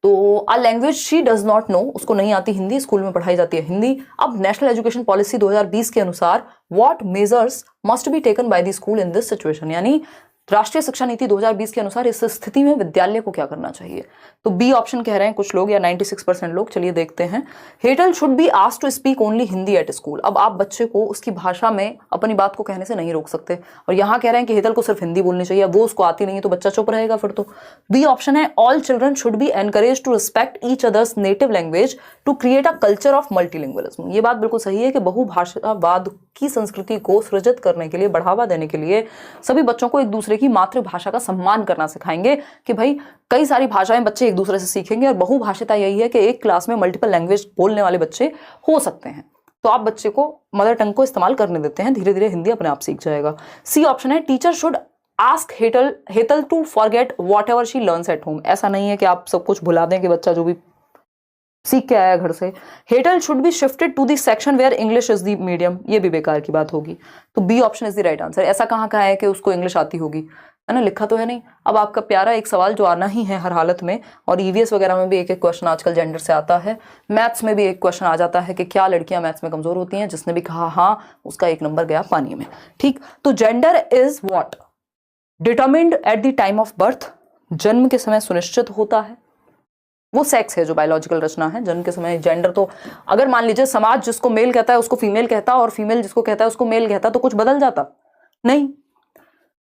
तो a language she does not know, उसको नहीं आती हिंदी, स्कूल में पढ़ाई जाती है हिंदी। अब नेशनल एजुकेशन पॉलिसी 2020 के अनुसार what measures must be taken by the school in this situation, यानी राष्ट्रीय शिक्षा नीति 2020 के अनुसार इस स्थिति में विद्यालय को क्या करना चाहिए। तो बी ऑप्शन कह रहे हैं कुछ लोग, या 96% लोग। चलिए देखते हैं। Hetal should be asked to speak only Hindi at school. अब आप बच्चे को उसकी भाषा में अपनी बात को कहने से नहीं रोक सकते, और यहाँ कह रहे हैं कि हेटल को सिर्फ हिंदी बोलनी चाहिए, वो उसको आती नहीं है तो बच्चा चुप रहेगा फिर तो। बी ऑप्शन है all children should be encourage to respect each others native language to create a culture of multilingualism. ये बात बिल्कुल सही है कि बहुभाषावाद की संस्कृति को सृजित करने के लिए, बढ़ावा देने के लिए सभी बच्चों को एक दूसरे की मातृभाषा का सम्मान करना सिखाएंगे कि भाई कई सारी भाषाएं बच्चे एक दूसरे से सीखेंगे, और बहुभाषिता यही है कि एक क्लास में मल्टीपल लैंग्वेज बोलने वाले बच्चे हो सकते हैं। तो आप बच्चे को मदर टंग को इस्तेमाल करने देते हैं, धीरे धीरे हिंदी अपने आप सीख जाएगा। सी ऑप्शन है teacher should ask Hetal to forget whatever she learns at home. ऐसा नहीं है कि आप सब कुछ भुला दें कि बच्चा जो भी सीख के आया घर से। हेटल should be shifted to the section where English is the medium, ये भी बेकार की बात होगी। तो B option is the right answer. ऐसा कहाँ कहा है कि उसको इंग्लिश आती होगी, है ना, लिखा तो है नहीं। अब आपका प्यारा एक सवाल जो आना ही है हर हालत में, और ईवीएस वगैरह में भी एक एक क्वेश्चन आजकल जेंडर से आता है, मैथ्स में भी एक क्वेश्चन आ जाता है कि क्या लड़कियां मैथ्स में कमजोर होती हैं, जिसने भी कहा हाँ उसका 1 नंबर गया पानी में। ठीक, तो gender is what determined at the time of birth, जन्म के समय सुनिश्चित होता है। वो सेक्स है जो बायोलॉजिकल रचना है, जन्म के समय। जेंडर तो अगर मान लीजिए समाज जिसको मेल कहता है उसको फीमेल कहता, और फीमेल जिसको कहता है उसको मेल कहता, तो कुछ बदल जाता नहीं।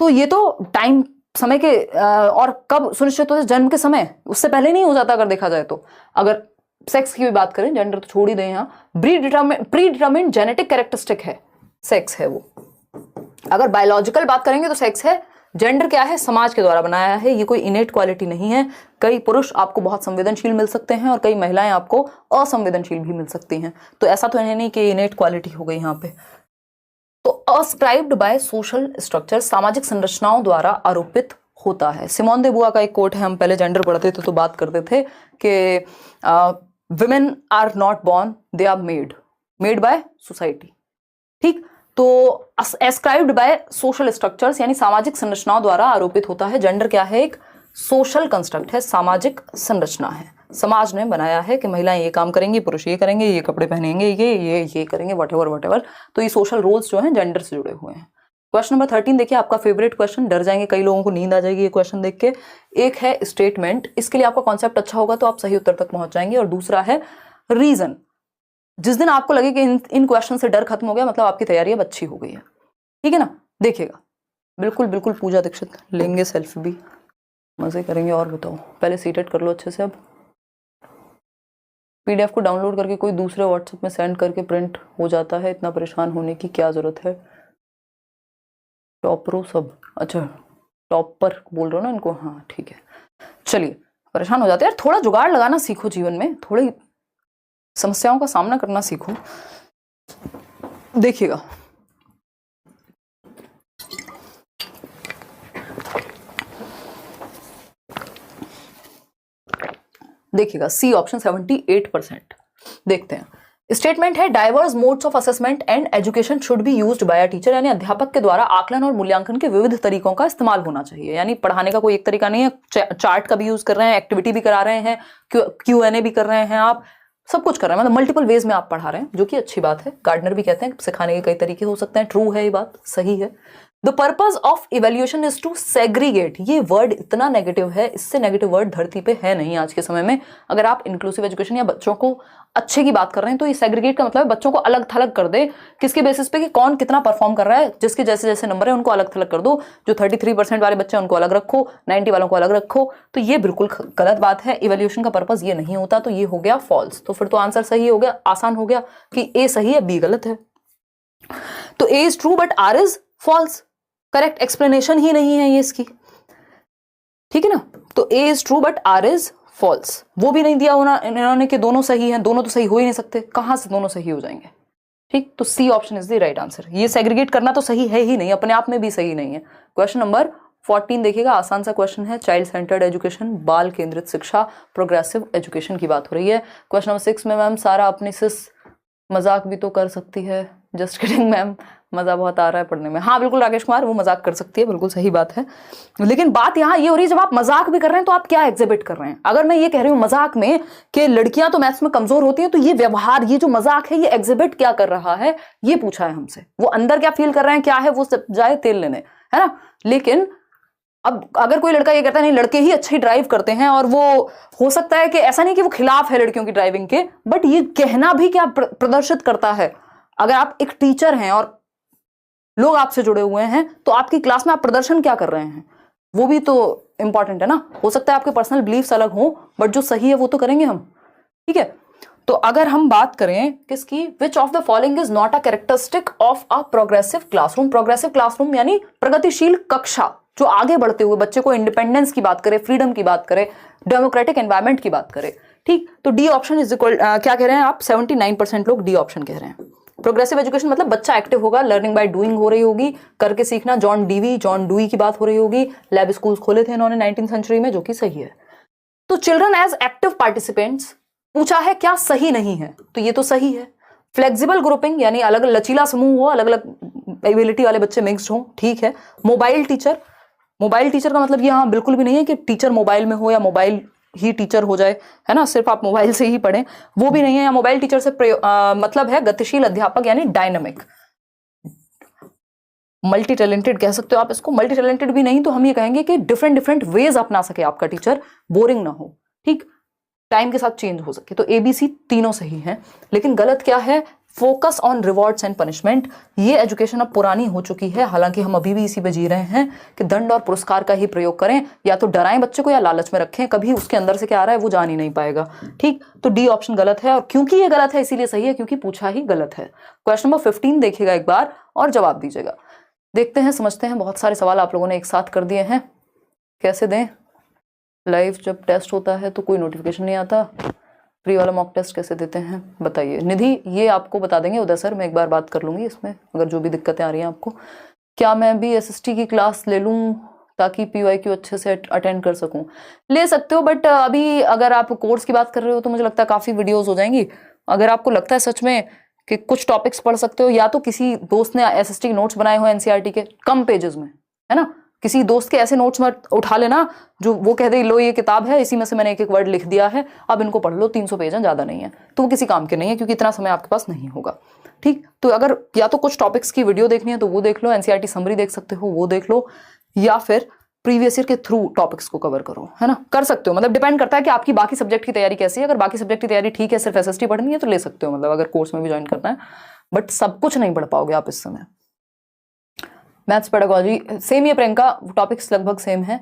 तो ये तो टाइम समय के और कब सुनिश्चित होता है, जन्म के समय, उससे पहले नहीं हो जाता अगर देखा जाए तो। अगर सेक्स की भी बात करें, जेंडर तो छोड़ ही दें, यहाँ प्री डिटरमिन्ड जेनेटिक कैरेक्टरिस्टिक है, सेक्स है वो। अगर बायोलॉजिकल बात करेंगे तो सेक्स है, जेंडर क्या है, समाज के द्वारा बनाया है, ये कोई इनेट क्वालिटी नहीं है। कई पुरुष आपको बहुत संवेदनशील मिल सकते हैं और कई महिलाएं आपको असंवेदनशील भी मिल सकती हैं, तो ऐसा तो है नहीं कि इनेट क्वालिटी हो गई यहाँ पे। तो अस्क्राइब्ड बाय सोशल स्ट्रक्चर, सामाजिक संरचनाओं द्वारा आरोपित होता है। सिमोन दे बुआ का एक कोट है, हम पहले जेंडर पढ़ते थे तो बात करते थे कि women are not born, they are made by society. ठीक, तो एस्क्राइब्ड बाय सोशल स्ट्रक्चर्स, यानी सामाजिक संरचनाओं द्वारा आरोपित होता है। जेंडर क्या है, एक सोशल कंस्ट्रक्ट है, सामाजिक संरचना है, समाज ने बनाया है कि महिलाएं ये काम करेंगी, पुरुष ये करेंगे, ये कपड़े पहनेंगे, ये करेंगे, वट। तो ये सोशल रोल्स जो हैं जेंडर से जुड़े हुए हैं। क्वेश्चन नंबर 13 देखिए, आपका फेवरेट क्वेश्चन, डर जाएंगे कई लोगों को, नींद आ जाएगी ये क्वेश्चन देख के। एक है स्टेटमेंट, इसके लिए आपका कॉन्सेप्ट अच्छा होगा तो आप सही उत्तर तक पहुंच जाएंगे, और दूसरा है रीजन। जिस दिन आपको लगे कि इन क्वेश्चन से डर खत्म हो गया, मतलब आपकी तैयारी अब अच्छी हो गई है। ठीक है ना, देखिएगा, बिल्कुल बिल्कुल पूजा दीक्षित लेंगे सेल्फी भी, मजे करेंगे। और बताओ, पहले सीटेट कर लो अच्छे से। अब पीडीएफ को डाउनलोड करके कोई दूसरे व्हाट्सएप में सेंड करके प्रिंट हो जाता है, इतना परेशान होने की क्या जरूरत है। टॉपरो सब, अच्छा टॉपर बोल रहे हो ना इनको, हाँ ठीक है। चलिए, परेशान हो जाते हैं यार, थोड़ा जुगाड़ लगाना सीखो जीवन में, थोड़ी समस्याओं का सामना करना सीखो। देखिएगा, देखिएगा सी ऑप्शन 78%। देखते हैं, स्टेटमेंट है diverse modes of assessment and education should be used by a teacher, यानी अध्यापक के द्वारा आकलन और मूल्यांकन के विविध तरीकों का इस्तेमाल होना चाहिए। यानी पढ़ाने का कोई एक तरीका नहीं है, चार्ट का भी यूज कर रहे हैं, एक्टिविटी भी करा रहे हैं, Q&A भी कर रहे हैं, आप सब कुछ कर रहे हैं, मतलब मल्टीपल वेज में आप पढ़ा रहे हैं, जो कि अच्छी बात है। गार्डनर भी कहते हैं सिखाने के कई तरीके हो सकते हैं, ट्रू है ये बात, सही है। The purpose of evaluation is to segregate, ये वर्ड इतना नेगेटिव है, इससे नेगेटिव वर्ड धरती पे है नहीं आज के समय में। अगर आप इंक्लूसिव एजुकेशन या बच्चों को अच्छे की बात कर रहे हैं तो ये सेग्रीगेट का मतलब है बच्चों को अलग थलग कर दे, किसके बेसिस पे कि कौन कितना परफॉर्म कर रहा है, जिसके जैसे जैसे नंबर है उनको अलग थलग कर दो। जो 33% वाले बच्चे उनको अलग रखो, 90 वालों को अलग रखो, तो ये बिल्कुल गलत बात है। इवेल्यूएशन का पर्पज ये नहीं होता, तो ये हो गया फॉल्स। तो फिर तो आंसर सही हो गया, आसान हो गया कि ए सही है बी गलत है। तो A is true but R is false, correct explanation ही नहीं है ये इसकी। ठीक है ना, तो A is true but R is false. वो भी नहीं दिया इन्होंने कि दोनों सही हैं, दोनों तो सही हो ही नहीं सकते, कहां से दोनों सही हो जाएंगे? ठीक, तो C option is the right answer. ये सेग्रीगेट करना तो सही है ही नहीं, अपने आप में भी सही नहीं है। क्वेश्चन नंबर 14 देखिएगा, आसान सा क्वेश्चन है। चाइल्ड सेंटर्ड एजुकेशन, बाल केंद्रित शिक्षा, प्रोग्रेसिव एजुकेशन की बात हो रही है। क्वेश्चन नंबर 6 में मैम सारा अपनी सिस मजाक भी तो कर सकती है। जस्ट किडिंग मैम, मजा बहुत आ रहा है पढ़ने में। हाँ बिल्कुल राकेश कुमार, वो मजाक कर सकती है, बिल्कुल सही बात है। लेकिन बात यहाँ ये हो रही है, जब आप मजाक भी कर रहे हैं तो आप क्या एग्जिबिट कर रहे हैं? अगर मैं ये कह रही हूँ मजाक में कि लड़कियां तो मैथ्स में कमजोर होती हैं, तो ये व्यवहार, ये जो मजाक है, ये एग्जिबिट क्या कर रहा है, ये पूछा है हमसे। वो अंदर क्या फील कर रहे हैं, क्या है, वो सब जाए तेल लेने, है ना। लेकिन अब अगर कोई लड़का ये कहता है नहीं लड़के ही अच्छी ड्राइव करते हैं, और वो हो सकता है कि ऐसा नहीं कि वो खिलाफ है लड़कियों की ड्राइविंग के, बट ये कहना भी क्या प्रदर्शित करता है। अगर आप एक टीचर हैं और लोग आपसे जुड़े हुए हैं, तो आपकी क्लास में आप प्रदर्शन क्या कर रहे हैं, वो भी तो इंपॉर्टेंट है ना। हो सकता है आपके पर्सनल बिलीफ्स अलग हो, बट जो सही है वो तो करेंगे हम, ठीक है। तो अगर हम बात करें किसकी, विच of the following is not a characteristic of a progressive classroom. Progressive classroom यानी प्रगतिशील कक्षा, जो आगे बढ़ते हुए बच्चे को इंडिपेंडेंस की बात करे, फ्रीडम की बात करे, डेमोक्रेटिक एनवायरनमेंट की बात करे, ठीक। तो डी ऑप्शन इज इक्वल, क्या कह रहे हैं आप, 79% लोग डी ऑप्शन कह रहे हैं। प्रोग्रेसिव एजुकेशन मतलब बच्चा एक्टिव होगा, लर्निंग बाय डूइंग हो रही होगी, करके सीखना, जॉन डूई की बात हो रही होगी। लैब स्कूल्स खोले थे इन्होंने 19th सेंचुरी में, जो कि सही है। तो चिल्ड्रन एज एक्टिव पार्टिसिपेंट्स पूछा है, क्या सही नहीं है, तो ये तो सही है। फ्लेक्सिबल ग्रुपिंग यानी अलग लचीला समूह हो, अलग अलग एबिलिटी वाले बच्चे मिक्स्ड हो, ठीक है। मोबाइल टीचर का मतलब ये हाँ बिल्कुल भी नहीं है कि टीचर मोबाइल में हो या मोबाइल ही टीचर हो जाए, है ना, सिर्फ आप मोबाइल से ही पढ़ें, वो भी नहीं है। या मोबाइल टीचर से मतलब है गतिशील अध्यापक यानी डायनामिक, मल्टी टैलेंटेड कह सकते हो आप इसको। मल्टी टैलेंटेड भी नहीं तो हम ये कहेंगे कि डिफरेंट वेज अपना सके आपका टीचर, बोरिंग ना हो, ठीक, टाइम के साथ चेंज हो सके। तो ABC तीनों सही हैं। लेकिन गलत क्या है, focus on rewards and punishment. ये एजुकेशन अब पुरानी हो चुकी है, हालांकि हम अभी भी इसी पे जी रहे हैं कि दंड और पुरस्कार का ही प्रयोग करें, या तो डराएं बच्चे को या लालच में रखें, कभी उसके अंदर से क्या आ रहा है वो जान ही नहीं पाएगा, ठीक। तो डी ऑप्शन गलत है, और क्योंकि ये गलत है इसीलिए सही है, क्योंकि पूछा ही गलत है। क्वेश्चन नंबर 15 देखिएगा एक बार और जवाब दीजिएगा। देखते हैं, समझते हैं। बहुत सारे सवाल आप लोगों ने एक साथ कर दिए हैं, कैसे दें? लाइव जब टेस्ट होता है तो कोई नोटिफिकेशन नहीं आता, फ्री वाला मॉक टेस्ट कैसे देते हैं बताइए। निधि ये आपको बता देंगे, उदय सर मैं एक बार बात कर लूंगी इसमें, अगर जो भी दिक्कतें आ रही हैं आपको। क्या मैं भी SST की क्लास ले लूं ताकि PYQ अच्छे से अटेंड कर सकूं? ले सकते हो, बट अभी अगर आप कोर्स की बात कर रहे हो तो मुझे लगता है काफ़ी वीडियोज़ हो जाएंगी। अगर आपको लगता है सच में कि कुछ टॉपिक्स पढ़ सकते हो, या तो किसी दोस्त ने SST के नोट्स बनाए हो NCERT के कम पेजेस में, है ना, किसी दोस्त के ऐसे नोट्स मत उठा लेना जो वो कह दे लो ये किताब है, इसी में से मैंने एक एक वर्ड लिख दिया है, अब इनको पढ़ लो, 300 पेज हैं, ज़्यादा नहीं है, तो वो किसी काम के नहीं है, क्योंकि इतना समय आपके पास नहीं होगा, ठीक। तो अगर या तो कुछ टॉपिक्स की वीडियो देखनी है तो वो देख लो, NCERT समरी देख सकते हो वो देख लो, या फिर प्रीवियस ईयर के थ्रू टॉपिक्स को कवर करो, है ना, कर सकते हो। मतलब डिपेंड करता है कि आपकी बाकी सब्जेक्ट की तैयारी कैसी है। अगर बाकी सब्जेक्ट की तैयारी ठीक है, सिर्फ SST पढ़नी है तो ले सकते हो, मतलब अगर कोर्स में भी ज्वाइन करना है, बट सब कुछ नहीं पढ़ पाओगे आप इस समय। मैथ्स पेडागोजी सेम ही है प्रियंका, टॉपिक्स लगभग सेम है।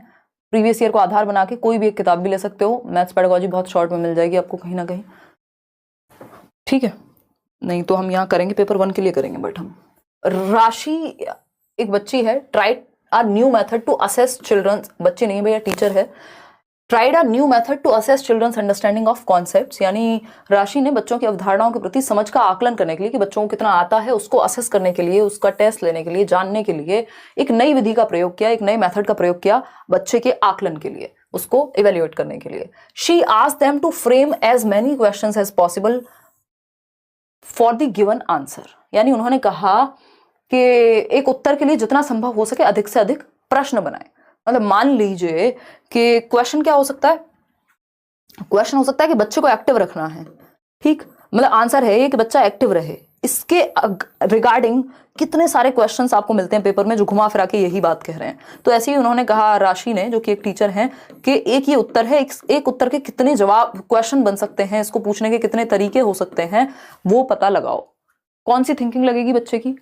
प्रीवियस ईयर को आधार बना के कोई भी एक किताब भी ले सकते हो। मैथ्स पेडागोजी बहुत शॉर्ट में मिल जाएगी आपको कहीं ना कहीं, ठीक है। नहीं तो हम यहाँ करेंगे, पेपर 1 के लिए करेंगे, बट हम राशि एक बच्ची है, tried a new method to assess childrens, बच्ची नहीं भैया टीचर है, tried a new method to assess childrens understanding of concepts, यानी राशि ने बच्चों की अवधारणाओं के प्रति समझ का आकलन करने के लिए कि बच्चों को कितना आता है उसको असेस करने के लिए, उसका टेस्ट लेने के लिए, जानने के लिए एक नई विधि का प्रयोग किया, एक नए मेथड का प्रयोग किया बच्चे के आकलन के लिए, उसको इवेल्युएट करने के लिए। She asked them to frame as many questions as possible for the given answer, यानी उन्होंने कहा कि एक उत्तर के लिए जितना संभव हो सके अधिक से अधिक प्रश्न बनाए। मतलब मान लीजिए कि क्वेश्चन क्या हो सकता है, क्वेश्चन हो सकता है कि बच्चे को एक्टिव रखना है, ठीक, मतलब आंसर है ये कि बच्चा एक्टिव रहे। इसके रिगार्डिंग कितने सारे क्वेश्चंस आपको मिलते हैं पेपर में जो घुमा फिरा के यही बात कह रहे हैं। तो ऐसे ही उन्होंने कहा राशि ने, जो कि एक टीचर हैं, कि एक ये उत्तर है, एक उत्तर के कितने जवाब क्वेश्चन बन सकते हैं, इसको पूछने के कितने तरीके हो सकते हैं, वो पता लगाओ। कौन सी थिंकिंग लगेगी बच्चे की,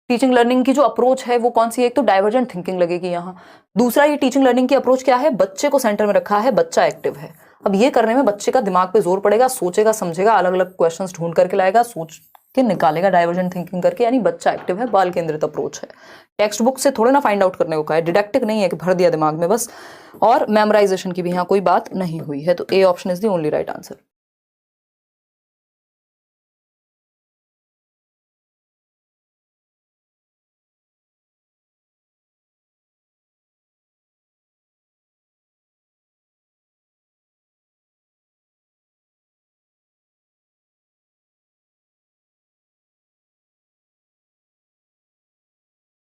टीचिंग लर्निंग की जो अप्रोच है वो कौन सी है? एक तो डाइवर्जेंट थिंकिंग लगेगी यहाँ। दूसरा, ये टीचिंग लर्निंग की अप्रोच क्या है, बच्चे को सेंटर में रखा है, बच्चा एक्टिव है। अब ये करने में बच्चे का दिमाग पे जोर पड़ेगा, सोचेगा समझेगा, अलग अलग क्वेश्चंस ढूंढ करके लाएगा, सोच कि निकालेगा डाइवर्जेंट थिंकिंग करके, यानी बच्चा एक्टिव है, बाल केंद्रित अप्रोच है। टेक्स्ट बुक से थोड़े ना फाइंड आउट करने को कहा है, डिडक्टिक नहीं है कि भर दिया दिमाग में बस, और मेमोराइजेशन की भी यहाँ कोई बात नहीं हुई है। तो A option is the only right answer.